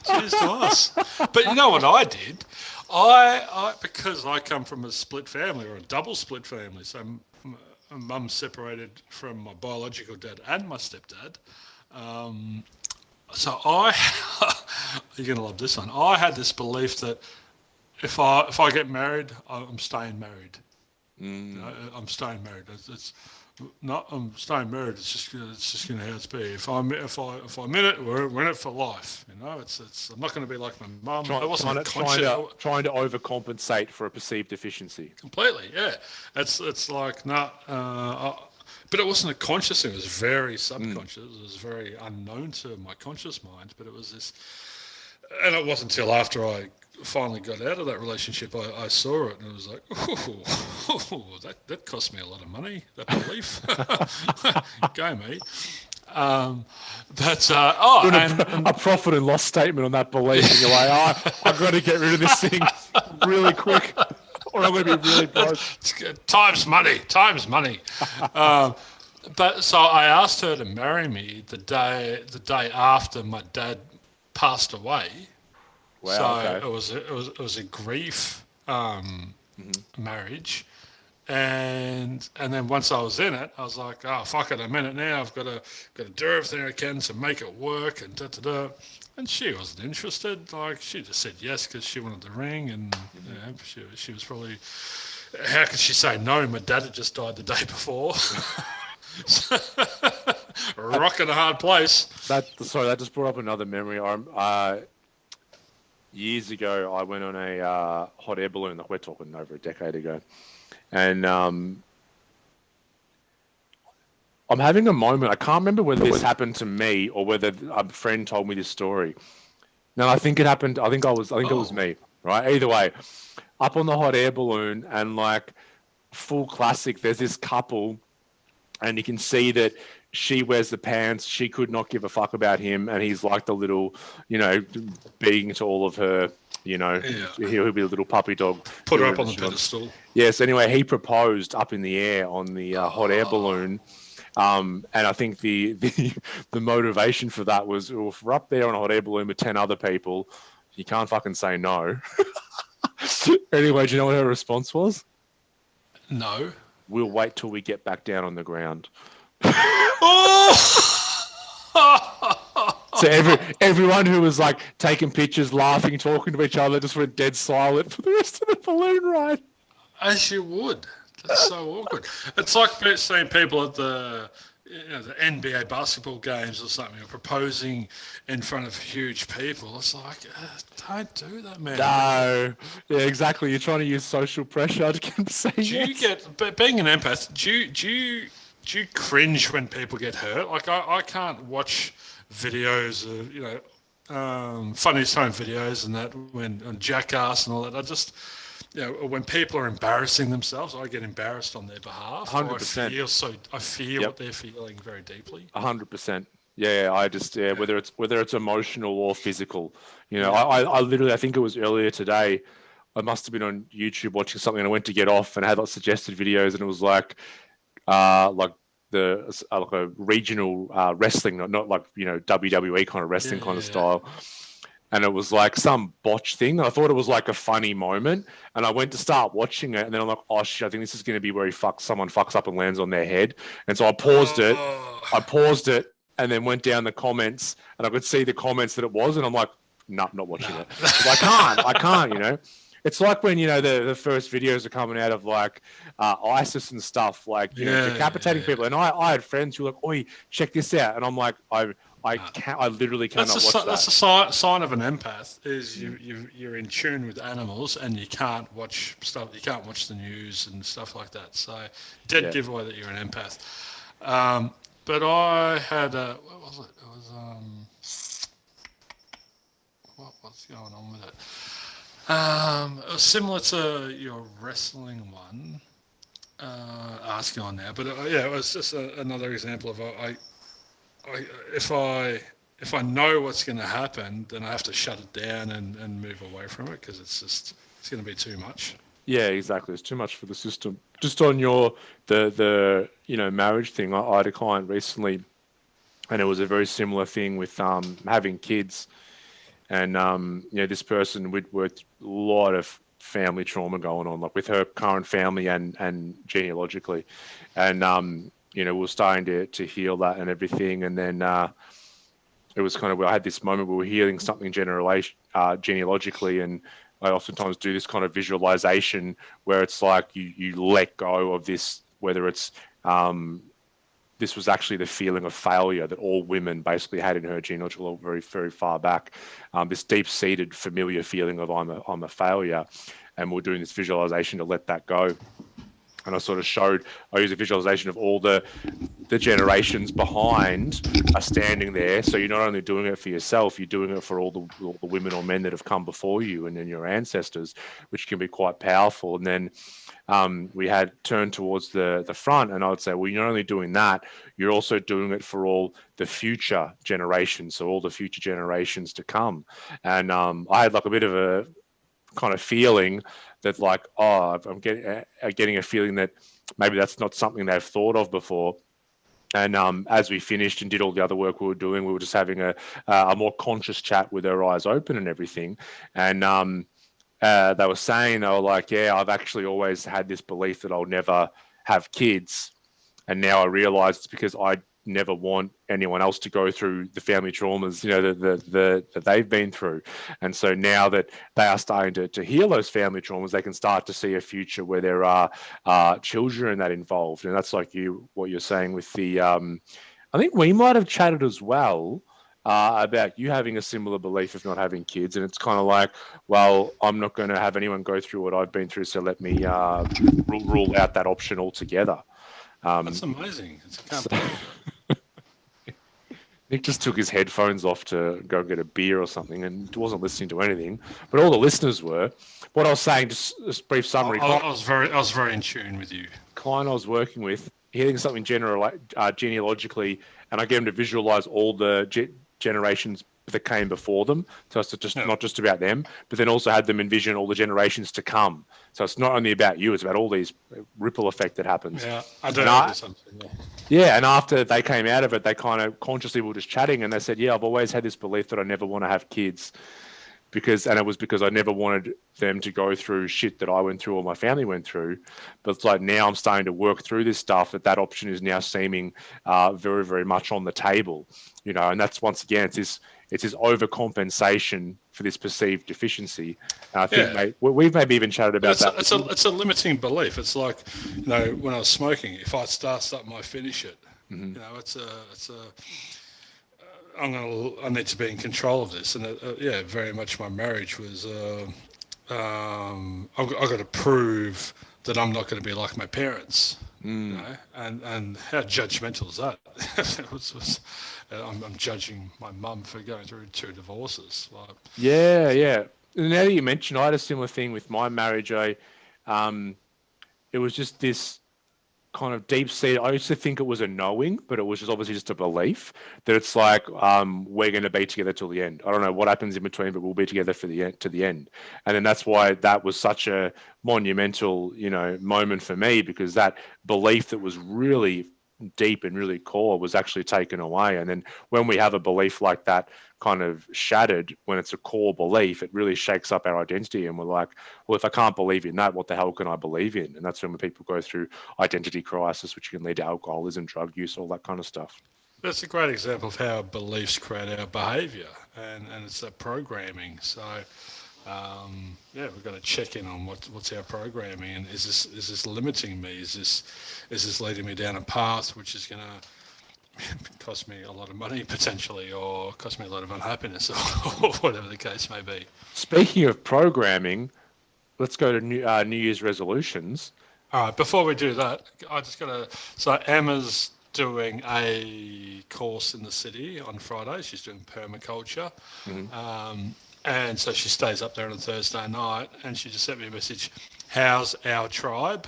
Cheers to us. But you know what I did? I because I come from a split family, or a double split family. So mum's separated from my biological dad and my stepdad. So you're going to love this one. I had this belief that if I get married, I'm staying married. I'm staying married. I'm staying married. It's just going to how it's be. If I'm in it, we're in it for life. It's I'm not going to be like my mum. Trying to overcompensate for a perceived deficiency. Completely, yeah. It's like but it wasn't a conscious thing. It was very subconscious. It was very unknown to my conscious mind. But it was this, and it wasn't until after I finally got out of that relationship I saw it, and it was like, that cost me a lot of money. That belief, go me. A profit and loss statement on that belief, and you're like, I've got to get rid of this thing really quick, or I'm going to be really broke. Time's money. But so I asked her to marry me the day after my dad passed away. Wow, so okay. it was a grief marriage, and then once I was in it, I was like, oh fuck it, I'm in it now. I've got to do everything I can to make it work, and And she wasn't interested. Like, she just said yes because she wanted the ring, and she was probably. How could she say no? My dad had just died the day before. Rock in a hard place. That just brought up another memory. Years ago, I went on a hot air balloon that we're talking over a decade ago, and I'm having a moment. I can't remember whether this happened to me or whether a friend told me this story. No, I think it happened. I think it was me. Right. Either way, up on the hot air balloon, and like full classic. There's this couple, and you can see that she wears the pants. She could not give a fuck about him, and he's like the little, being to all of her. He'll be a little puppy dog. Put her up on the pedestal. Yes. Anyway, he proposed up in the air on the hot air balloon. And I think the motivation for that was, well, if we're up there on a hot air balloon with 10 other people, you can't fucking say no. Anyway, do you know what her response was? No. We'll wait till we get back down on the ground. So everyone who was like taking pictures, laughing, talking to each other, just went dead silent for the rest of the balloon ride. As you would. That's so awkward. It's like seeing people at the NBA basketball games or something, or proposing in front of huge people. It's like, don't do that, man. No. Yeah, exactly. You're trying to use social pressure to get them to say yes. Being an empath, do you cringe when people get hurt? Like, I can't watch videos of, funniest home videos and that, on Jackass and all that. I just... when people are embarrassing themselves, I get embarrassed on their behalf. 100%. I feel what they're feeling very deeply. 100%. Yeah, whether it's emotional or physical. I literally, I think it was earlier today, I must have been on YouTube watching something, and I went to get off and I had like suggested videos, and it was like like a regional wrestling, not like, you know, WWE kind of wrestling kind of style. And it was like some botch thing. I thought it was like a funny moment, and I went to start watching it, and then I'm like, oh shit, I think this is going to be where someone fucks up and lands on their head. And so I paused it, and then went down the comments, and I could see the comments that it was, and I'm like, no, not watching it. I can't, you know. It's like when, you know, the first videos are coming out of like ISIS and stuff, like, you know, decapitating people. And I had friends who were like, oi, check this out. And I'm like, I literally cannot watch that. That's a sign of an empath, is you're in tune with animals, and you can't watch stuff. You can't watch the news and stuff like that. So dead giveaway that you're an empath. But I had what was it? It was what's going on with it? It was similar to your wrestling one. Asking on now, but it was just another example of if I know what's going to happen, then I have to shut it down and move away from it, because it's going to be too much. Yeah, exactly. It's too much for the system. Just on the you know, marriage thing, I had a client recently, and it was a very similar thing with having kids, and you know, this person with a lot of family trauma going on, like with her current family and genealogically, and you know, we're starting to heal that and everything. And then it was kind of where I had this moment where we're healing something genealogically. And I oftentimes do this kind of visualization where it's like you let go of this, whether it's this was actually the feeling of failure that all women basically had in her genealogical very, very far back. This deep-seated familiar feeling of I'm a failure. And we're doing this visualization to let that go. And I use a visualization of all the generations behind are standing there. So you're not only doing it for yourself, you're doing it for all the women or men that have come before you and then your ancestors, which can be quite powerful. And then we had turned towards the front, and I would say, well, you're not only doing that, you're also doing it for all the future generations, so all the future generations to come. And I had like a bit of a kind of feeling that like, I'm getting a feeling that maybe that's not something they've thought of before. And as we finished and did all the other work we were doing, we were just having a more conscious chat with our eyes open and everything. And they were saying, they were like, yeah, I've actually always had this belief that I'll never have kids. And now I realize it's because I never want anyone else to go through the family traumas, you know, that they've been through. And so now that they are starting to heal those family traumas, they can start to see a future where there are children that involved. And that's like what you're saying with the, I think we might have chatted as well about you having a similar belief of not having kids. And it's kind of like, well, I'm not going to have anyone go through what I've been through, so let me rule out that option altogether. That's amazing. Nick just took his headphones off to go get a beer or something and wasn't listening to anything, but all the listeners were. What I was saying, just a brief summary. I was very in tune with you. Client I was working with, hearing something genealogically, and I get him to visualize all the generations that came before them. So it's just not just about them, but then also had them envision all the generations to come. So it's not only about you, it's about all these ripple effect that happens. Yeah, I do know something. Yeah, and after they came out of it, they kind of consciously were just chatting, and they said, yeah, I've always had this belief that I never want to have kids. And it was because I never wanted them to go through shit that I went through or my family went through. But it's like now I'm starting to work through this stuff, that option is now seeming very, very much on the table, you know, and that's, once again, it's this overcompensation for this perceived deficiency. And I think we've maybe even chatted about that. It's a limiting belief. It's like, you know, when I was smoking, if I start something, I finish it. Mm-hmm. You know, I need to be in control of this, and very much my marriage was. I've got to prove that I'm not going to be like my parents, you know, and how judgmental is that? I'm judging my mum for going through 2 divorces. Like, yeah. Now that you mention, I had a similar thing with my marriage. It was just this kind of deep-seated. I used to think it was a knowing, but it was just obviously just a belief that it's like we're going to be together till the end. I don't know what happens in between, but we'll be together to the end. And then that's why that was such a monumental, you know, moment for me, because that belief that was really deep and really core was actually taken away. And then when we have a belief like that kind of shattered, when it's a core belief, it really shakes up our identity. And we're like, well, if I can't believe in that, what the hell can I believe in? And that's when people go through identity crisis, which can lead to alcoholism, drug use, all that kind of stuff. That's a great example of how beliefs create our behaviour, and it's that programming. So, we've got to check in on what's our programming, and is this limiting me? Is this leading me down a path which is going to cost me a lot of money potentially, or cost me a lot of unhappiness, or whatever the case may be. Speaking of programming, let's go to New Year's resolutions. All right, before we do that, I just got to... So Emma's doing a course in the city on Friday. She's doing permaculture. And so she stays up there on a Thursday night, and she just sent me a message, how's our tribe?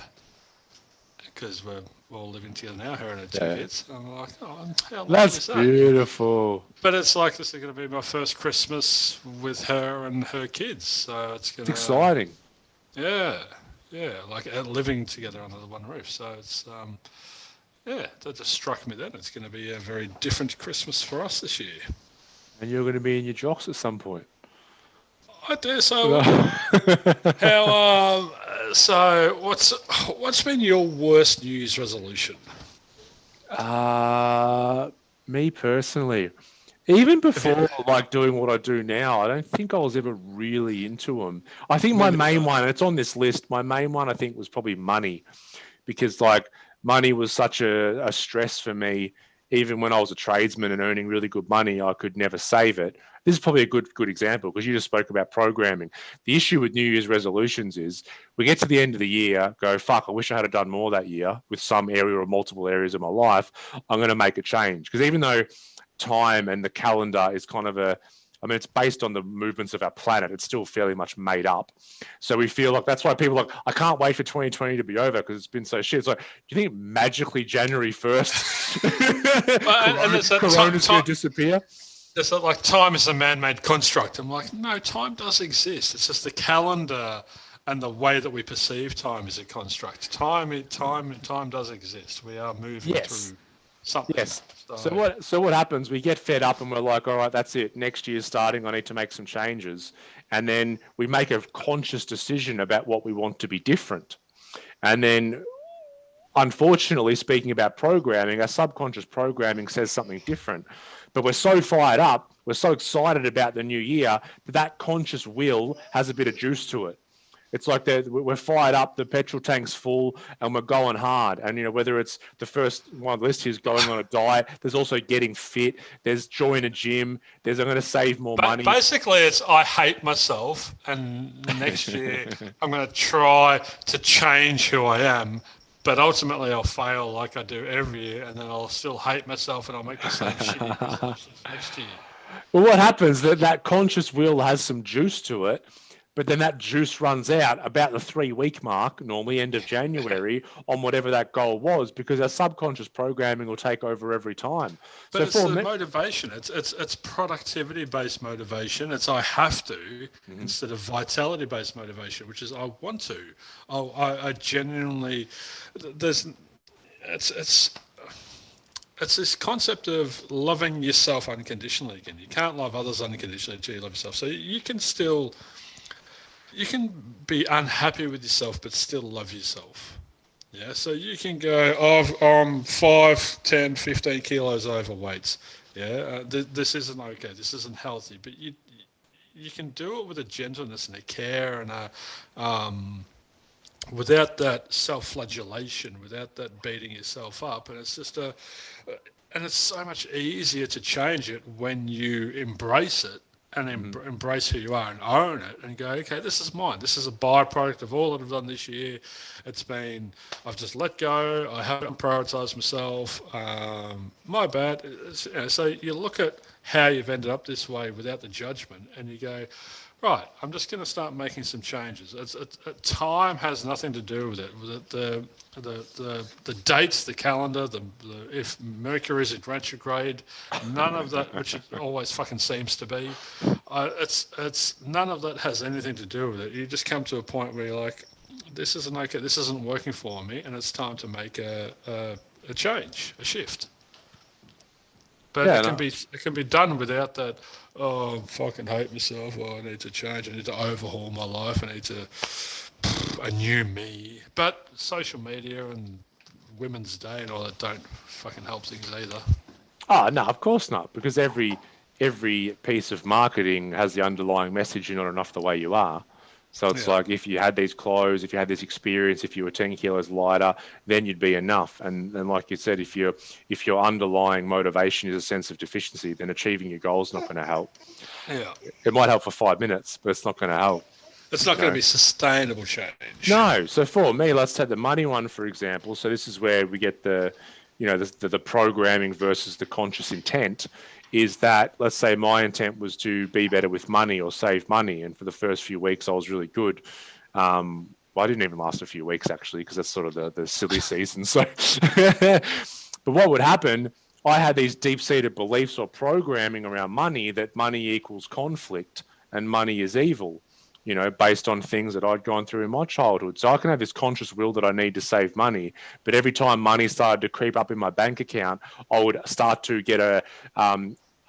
Because we're all living together now, her and her two kids. I'm like, oh, how that's is that? Beautiful. But it's like, this is going to be my first Christmas with her and her kids. So it's exciting. Yeah, like living together under the one roof. So it's... that just struck me then. It's going to be a very different Christmas for us this year. And you're going to be in your jocks at some point. I dare so. So what's been your worst New Year's resolution? Me personally, even before like doing what I do now, I don't think I was ever really into them. I think my main one, and it's on this list, my main one I think was probably money, because like money was such a stress for me. Even when I was a tradesman and earning really good money, I could never save it. This is probably a good example, because you just spoke about programming. The issue with New Year's resolutions is we get to the end of the year, go, fuck, I wish I had done more that year with some area or multiple areas of my life. I'm going to make a change. Because even though time and the calendar is kind of it's based on the movements of our planet. It's still fairly much made up. So we feel like that's why people are like, I can't wait for 2020 to be over because it's been so shit. It's like, do you think magically January 1st, Corona's going to disappear? It's like time is a man-made construct. I'm like, no, time does exist. It's just the calendar and the way that we perceive time is a construct. Time does exist. We are moving through something. Yes. So what happens? We get fed up and we're like, all right, that's it. Next year's starting. I need to make some changes. And then we make a conscious decision about what we want to be different. And then, unfortunately, speaking about programming, our subconscious programming says something different. But we're so fired up, we're so excited about the new year that conscious will has a bit of juice to it. It's like we're fired up, the petrol tank's full, and we're going hard. And, whether it's the first one on the list is going on a diet, there's also getting fit, there's join a gym, there's I'm going to save more money. Basically, it's I hate myself, and next year I'm going to try to change who I am. But ultimately, I'll fail like I do every year, and then I'll still hate myself, and I'll make the same shitty resolutions next year. Well, what happens, that conscious will has some juice to it, but then that juice runs out about the 3-week mark, normally end of January, on whatever that goal was, because our subconscious programming will take over every time. But it's the motivation. It's productivity-based motivation. It's I have to instead of vitality-based motivation, which is I want to. I genuinely. It's this concept of loving yourself unconditionally again. You can't love others unconditionally until you love yourself. So you can be unhappy with yourself but still love yourself. Yeah, so you can go, I'm 5, 10, 15 kilos overweight. Yeah, this isn't okay. This isn't healthy. But you can do it with a gentleness and a care and without that self-flagellation, without that beating yourself up. And it's just and it's so much easier to change it when you embrace it. And embrace who you are and own it and go, okay, this is mine. This is a byproduct of all that I've done this year. I've just let go. I haven't prioritized myself. My bad. So you look at how you've ended up this way without the judgment and you go, right, I'm just going to start making some changes. Time has nothing to do with it. The dates, the calendar, if Mercury's in retrograde, none of that, which it always fucking seems to be. It's none of that has anything to do with it. You just come to a point where you're like, this isn't okay. This isn't working for me, and it's time to make a a change, a shift. But Yeah, it can be done without that. Oh, I fucking hate myself. Oh, I need to change. I need to overhaul my life. I need to a new me. But social media and Women's Day and all that don't fucking help things either. Oh no, of course not, because every piece of marketing has the underlying message: you're not enough the way you are. So it's like if you had these clothes, if you had this experience, if you were 10 kilos lighter, then you'd be enough. And like you said, if your underlying motivation is a sense of deficiency, then achieving your goal is not going to help. Yeah. It might help for 5 minutes, but it's not going to help. It's not going to be sustainable change. No. So for me, let's take the money one, for example. So this is where we get the programming versus the conscious intent. Is that, let's say my intent was to be better with money or save money. And for the first few weeks, I was really good. Well, I didn't even last a few weeks, actually, because that's sort of the silly season. So, but what would happen, I had these deep-seated beliefs or programming around money that money equals conflict and money is evil, based on things that I'd gone through in my childhood. So I can have this conscious will that I need to save money, but every time money started to creep up in my bank account, I would start to get a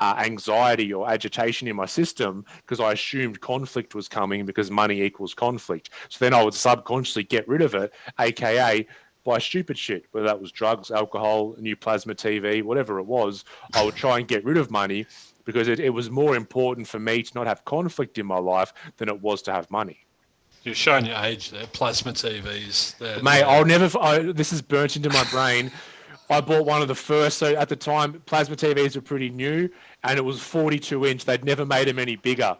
anxiety or agitation in my system because I assumed conflict was coming because money equals conflict. So then I would subconsciously get rid of it, aka buy stupid shit, whether that was drugs, alcohol, a new plasma TV, whatever it was. I would try and get rid of money because it was more important for me to not have conflict in my life than it was to have money. You're showing your age there. Plasma TVs. Mate, this is burnt into my brain. I bought one of the first. So at the time, plasma TVs were pretty new, and it was 42 inch. They'd never made them any bigger,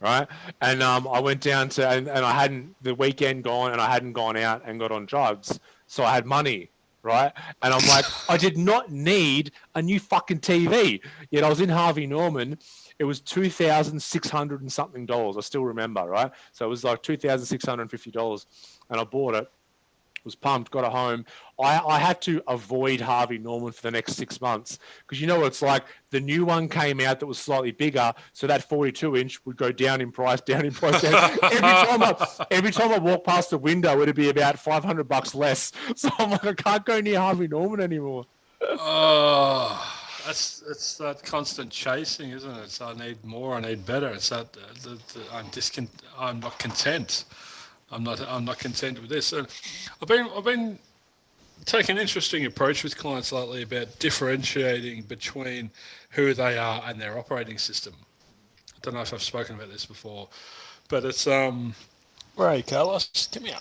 right? And I went down to, and I hadn't the weekend gone, and I hadn't gone out and got on drugs, so I had money, right? And I'm like, I did not need a new fucking TV. Yet I was in Harvey Norman. It was $2,600 and something. I still remember, right? So it was like $2,650, and I bought it. Was pumped, got it home. I had to avoid Harvey Norman for the next 6 months because you know what it's like. The new one came out that was slightly bigger, so that 42 inch would go down in price, down. Every time I walk past the window, it'd be about $500 less. So I'm like, I can't go near Harvey Norman anymore. Oh, it's that constant chasing, isn't it? It's I need more, I need better. It's that I'm not content. I'm not content with this. And I've been taking an interesting approach with clients lately about differentiating between who they are and their operating system. I don't know if I've spoken about this before, but it's where are you, Carlos? Come here.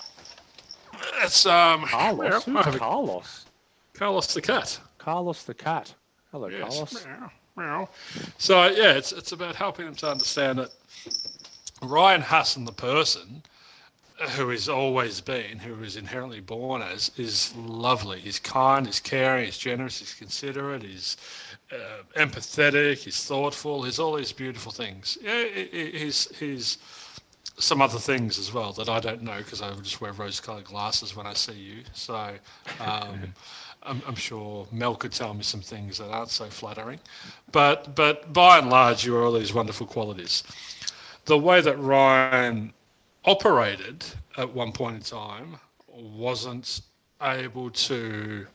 It's Carlos. Who's Carlos? Carlos the cat. Carlos the cat. Hello, yes. Carlos. Meow, meow. So yeah, it's about helping them to understand that Ryan Hassan, the person, who he's always been, who is inherently born as, is lovely. He's kind, he's caring, he's generous, he's considerate, he's empathetic, he's thoughtful, he's all these beautiful things. Yeah, he's some other things as well that I don't know because I just wear rose-coloured glasses when I see you. So I'm sure Mel could tell me some things that aren't so flattering. But by and large, you are all these wonderful qualities. The way that Ryan operated at one point in time wasn't able to,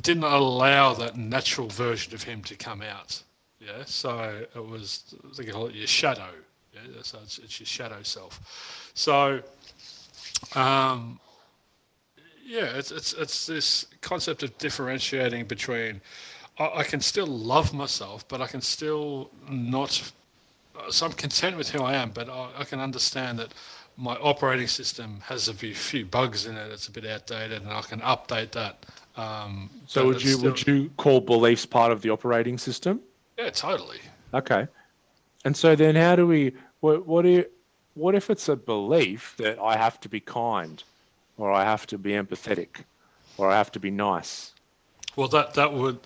didn't allow that natural version of him to come out. Yeah, so it was, they call it your shadow. Yeah, so it's your shadow self. So, it's this concept of differentiating between I can still love myself, but I can still not. So I'm content with who I am, but I can understand that my operating system has a few bugs in it. It's a bit outdated, and I can update that. So would you call beliefs part of the operating system? Yeah, totally. Okay. And so then how do we? What if it's a belief that I have to be kind, or I have to be empathetic, or I have to be nice? Well, that would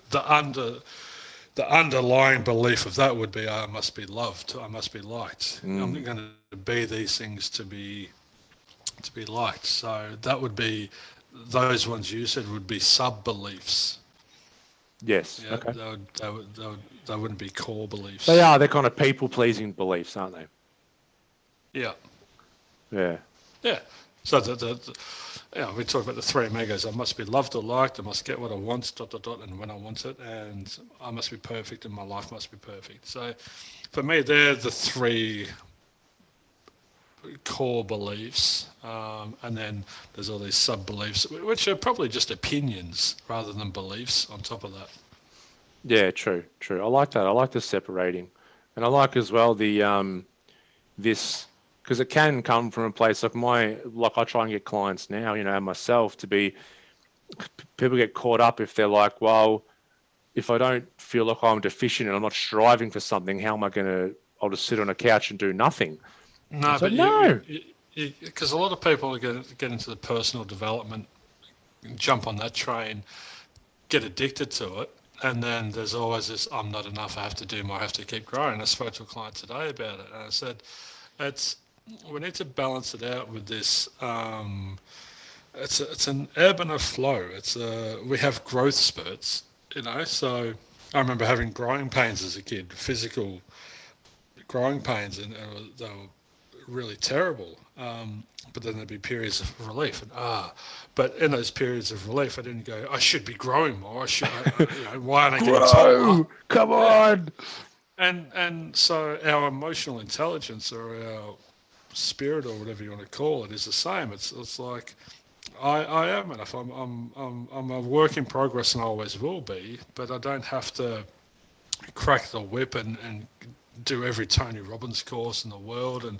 the underlying belief of that would be I must be loved, I must be liked. I'm not going to be these things to be liked. So that would be those ones you said would be sub beliefs. Yes. Yeah, okay. They wouldn't be core beliefs. They are. They're kind of people pleasing beliefs, aren't they? Yeah. Yeah. Yeah. So we talk about the three omegas. I must be loved or liked. I must get what I want, ... and when I want it. And I must be perfect, and my life must be perfect. So for me, they're the three core beliefs. And then there's all these sub-beliefs, which are probably just opinions rather than beliefs on top of that. Yeah, true. I like that. I like the separating. And I like as well the this, because it can come from a place like I try and get clients now, and myself to be, people get caught up if they're like, well, if I don't feel like I'm deficient and I'm not striving for something, how am I going to, I'll just sit on a couch and do nothing. No, So but no. because a lot of people get into the personal development, jump on that train, get addicted to it, and then there's always this, I'm not enough, I have to do more, I have to keep growing. I spoke to a client today about it, and I said, we need to balance it out with this. It's an ebb and a flow. We have growth spurts, So I remember having growing pains as a kid, physical growing pains, and they were really terrible. But then there'd be periods of relief, but in those periods of relief, I didn't go, I should be growing more. Why aren't I getting taller? Come on. And so our emotional intelligence, or our spirit, or whatever you want to call it, is the same. It's like I am enough. I'm a work in progress, and I always will be. But I don't have to crack the whip and do every Tony Robbins course in the world, and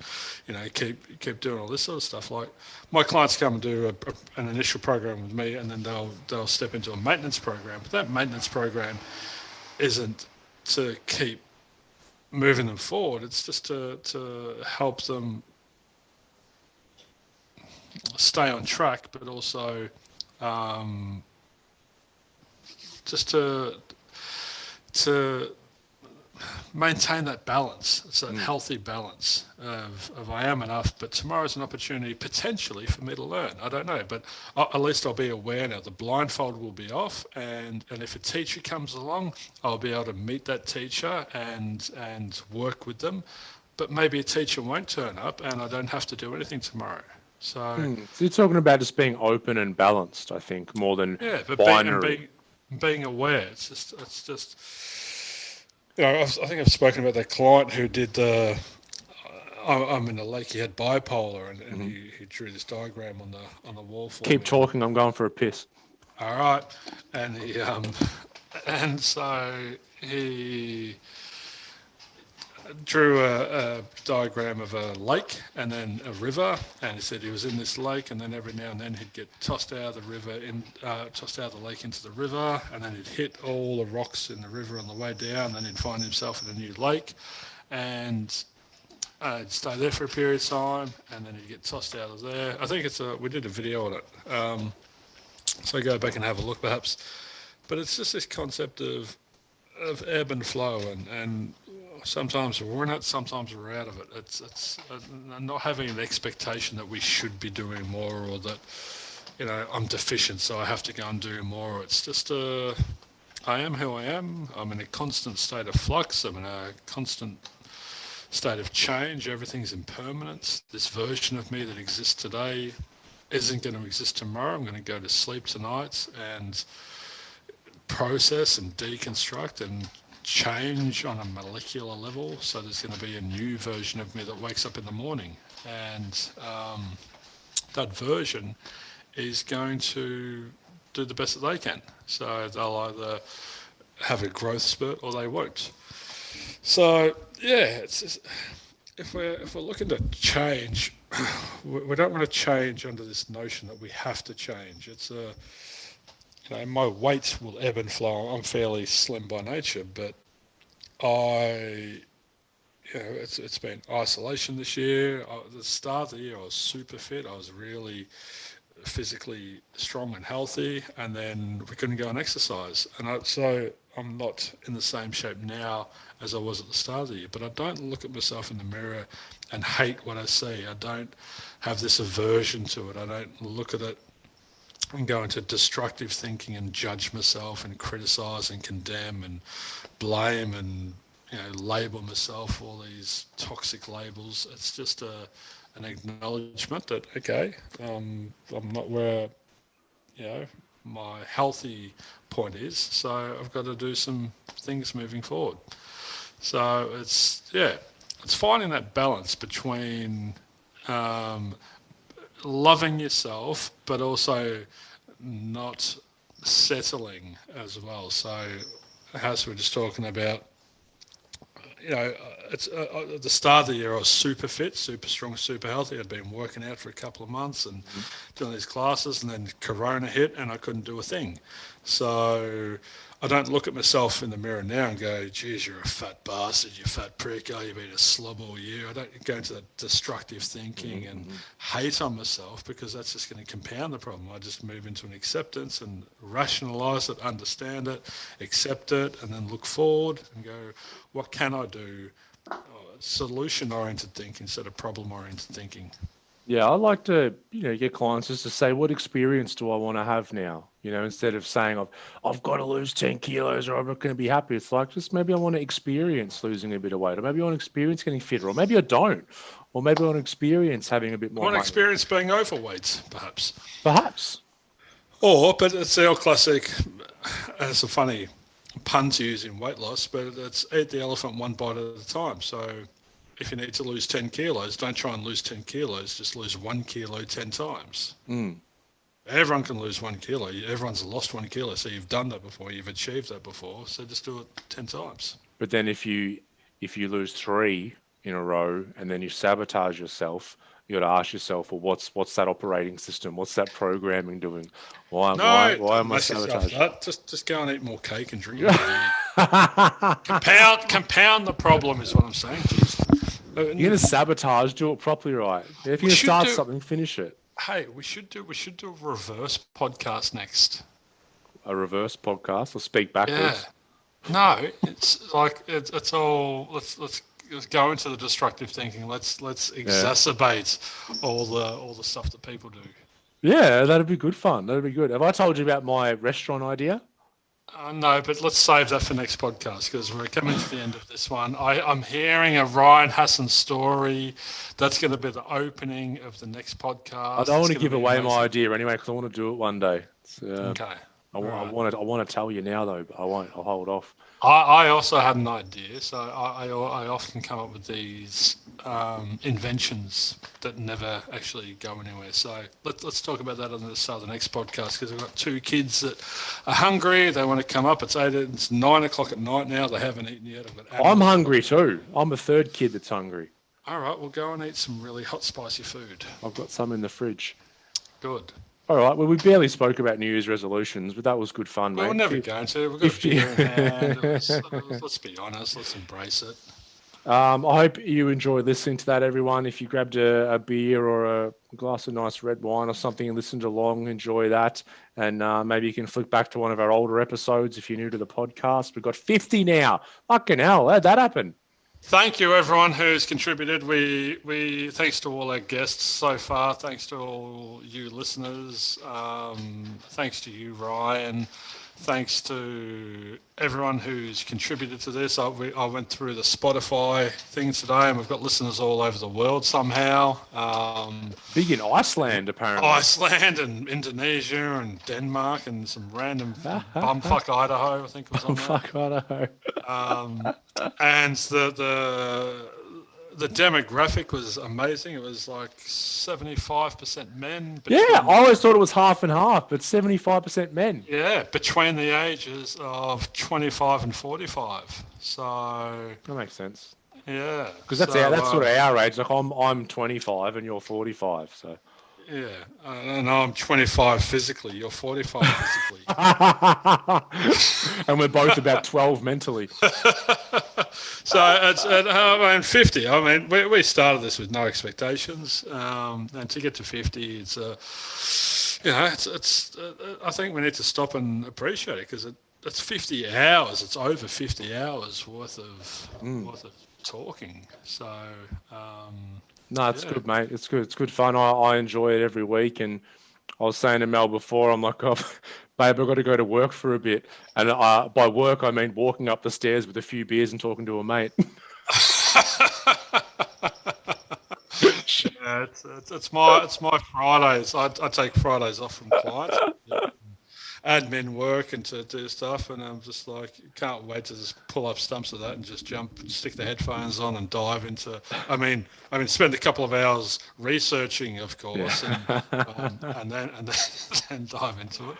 keep doing all this sort of stuff. Like, my clients come and do an initial program with me, and then they'll step into a maintenance program. But that maintenance program isn't to keep moving them forward. It's just to help them stay on track, but also just to maintain that balance. It's that healthy balance of I am enough, but tomorrow's an opportunity potentially for me to learn. I don't know, but at least I'll be aware now. The blindfold will be off, and if a teacher comes along, I'll be able to meet that teacher and work with them. But maybe a teacher won't turn up, and I don't have to do anything tomorrow. So you're talking about just being open and balanced, I think, more than binary. Being aware. It's just. I think I've spoken about that client who did I'm in a lake. He had bipolar, and he drew this diagram on the wall for me. Keep talking. I'm going for a piss. All right, and he drew a diagram of a lake and then a river, and he said he was in this lake, and then every now and then he'd get tossed out of the river, tossed out of the lake into the river, and then he'd hit all the rocks in the river on the way down, and then he'd find himself in a new lake, and he'd stay there for a period of time, and then he'd get tossed out of there. I think we did a video on it, so go back and have a look perhaps, but it's just this concept of ebb and flow, and sometimes we're in it, sometimes we're out of it. It's not having an expectation that we should be doing more, or that I'm deficient, so I have to go and do more. It's just I am who I am. I'm in a constant state of flux. I'm in a constant state of change. Everything's impermanence. This version of me that exists today isn't going to exist tomorrow. I'm going to go to sleep tonight and process and deconstruct and change on a molecular level. So there's going to be a new version of me that wakes up in the morning, and that version is going to do the best that they can. So they'll either have a growth spurt or they won't. So yeah, it's just, if we're looking to change, we don't want to change under this notion that we have to change. It's my weight will ebb and flow. I'm fairly slim by nature, but it's been isolation this year. At the start of the year, I was super fit. I was really physically strong and healthy, and then we couldn't go and exercise. So I'm not in the same shape now as I was at the start of the year, but I don't look at myself in the mirror and hate what I see. I don't have this aversion to it. I don't look at it and go into destructive thinking and judge myself and criticize and condemn and blame and label myself all these toxic labels. It's just a an acknowledgement that, okay, I'm not where, my healthy point is, so I've got to do some things moving forward. So it's finding that balance between loving yourself, but also not settling as well. So as we were just talking about, it's at the start of the year I was super fit, super strong, super healthy. I'd been working out for a couple of months and doing these classes, and then Corona hit and I couldn't do a thing. So I don't look at myself in the mirror now and go, geez, you're a fat bastard, you fat prick, you've been a slob all year. I don't go into that destructive thinking and hate on myself, because that's just going to compound the problem. I just move into an acceptance and rationalise it, understand it, accept it, and then look forward and go, what can I do? Solution-oriented thinking instead of problem-oriented thinking. Yeah, I like to, get clients just to say, what experience do I want to have now? Instead of saying, I've got to lose 10 kilos or I'm not going to be happy. It's like, just maybe I want to experience losing a bit of weight, or maybe I want to experience getting fitter, or maybe I don't, or maybe I want to experience having a bit more I want to money. experience being overweight, perhaps. Perhaps. But it's the old classic, and it's a funny pun to use in weight loss, but it's eat the elephant one bite at a time. So if you need to lose 10 kilos, don't try and lose 10 kilos, just lose 1 kilo 10 times. Everyone can lose 1 kilo. Everyone's lost 1 kilo. So you've done that before. You've achieved that before. So just do it 10 times. But then if you lose 3 in a row and then you sabotage yourself, you got to ask yourself, well, what's that operating system? What's that programming doing? Why am I sabotaging? Just go and eat more cake and drink more compound the problem is what I'm saying. Jeez. You're going to sabotage, do it properly, right? If you're going to start something, finish it. Hey, we should do a reverse podcast next. A reverse podcast? Or speak backwards? Yeah. No, it's like it's all. Let's go into the destructive thinking. Let's exacerbate all the stuff that people do. Yeah, that'd be good fun. That'd be good. Have I told you about my restaurant idea? No, but let's save that for next podcast, because we're coming to the end of this one. I'm hearing a Ryan Hassan story. That's going to be the opening of the next podcast. I don't want to give away my idea anyway, because I want to do it one day. Okay. I want to tell you now though, but I won't. I'll hold off. I also had an idea, so I often come up with these inventions that never actually go anywhere. So let's talk about that on the start of the next podcast, because I've got 2 kids that are hungry. They want to come up. It's 9 o'clock at night now. They haven't eaten yet. I'm hungry too. I'm a 3rd kid that's hungry. All right, we'll go and eat some really hot, spicy food. I've got some in the fridge. Good. All right. Well, we barely spoke about New Year's resolutions, but that was good fun, mate. We're never going to. We've got a beer in hand. Let's be honest. Let's embrace it. I hope you enjoyed listening to that, everyone. If you grabbed a beer or a glass of nice red wine or something and listened along, enjoy that. And maybe you can flick back to one of our older episodes if you're new to the podcast. We've got 50 now. Fucking hell, how'd that happen? Thank you, everyone who's contributed. We thanks to all our guests so far. Thanks to all you listeners. Thanks to you, Ryan. Thanks to everyone who's contributed to this. I went through the Spotify thing today, and we've got listeners all over the world somehow. Big in Iceland, apparently. Iceland and Indonesia and Denmark and some random bumfuck Idaho, I think it was on there. Bumfuck Idaho. And the demographic was amazing. It was like 75% men. Yeah, I always thought it was half and half, but 75% men. Yeah, between the ages of 25 and 45. So that makes sense. Yeah, because that's sort of our age. Like I'm 25 and you're 45. So yeah, and I'm 25 physically. You're 45 physically. And we're both about 12 mentally. So it's at 50. I mean, we started this with no expectations, and to get to 50, it's I think we need to stop and appreciate it, because it's 50 hours. It's over 50 hours worth of talking. So. No, it's good, mate. It's good. It's good fun. I enjoy it every week. And I was saying to Mel before, I'm like, oh, babe, I've got to go to work for a bit. And by work, I mean walking up the stairs with a few beers and talking to a mate. Yeah, it's my Fridays. I take Fridays off from clients, admin work, and to do stuff, and I'm just like, can't wait to just pull up stumps of that and just jump, stick the headphones on, and dive into. I mean, spend a couple of hours researching, of course, and then dive into it.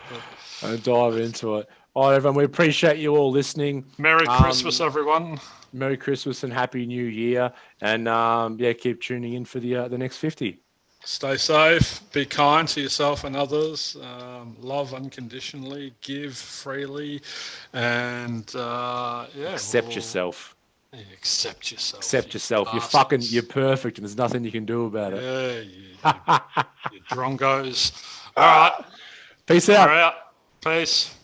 And dive into it. All right, everyone. We appreciate you all listening. Merry Christmas, everyone. Merry Christmas and Happy New Year. And keep tuning in for the next 50. Stay safe. Be kind to yourself and others. Love unconditionally. Give freely. And accept yourself. Yeah, accept yourself. Accept yourself. Bastards. You're perfect, and there's nothing you can do about it. Yeah, you drongos. All right. Peace out. We're out. Peace.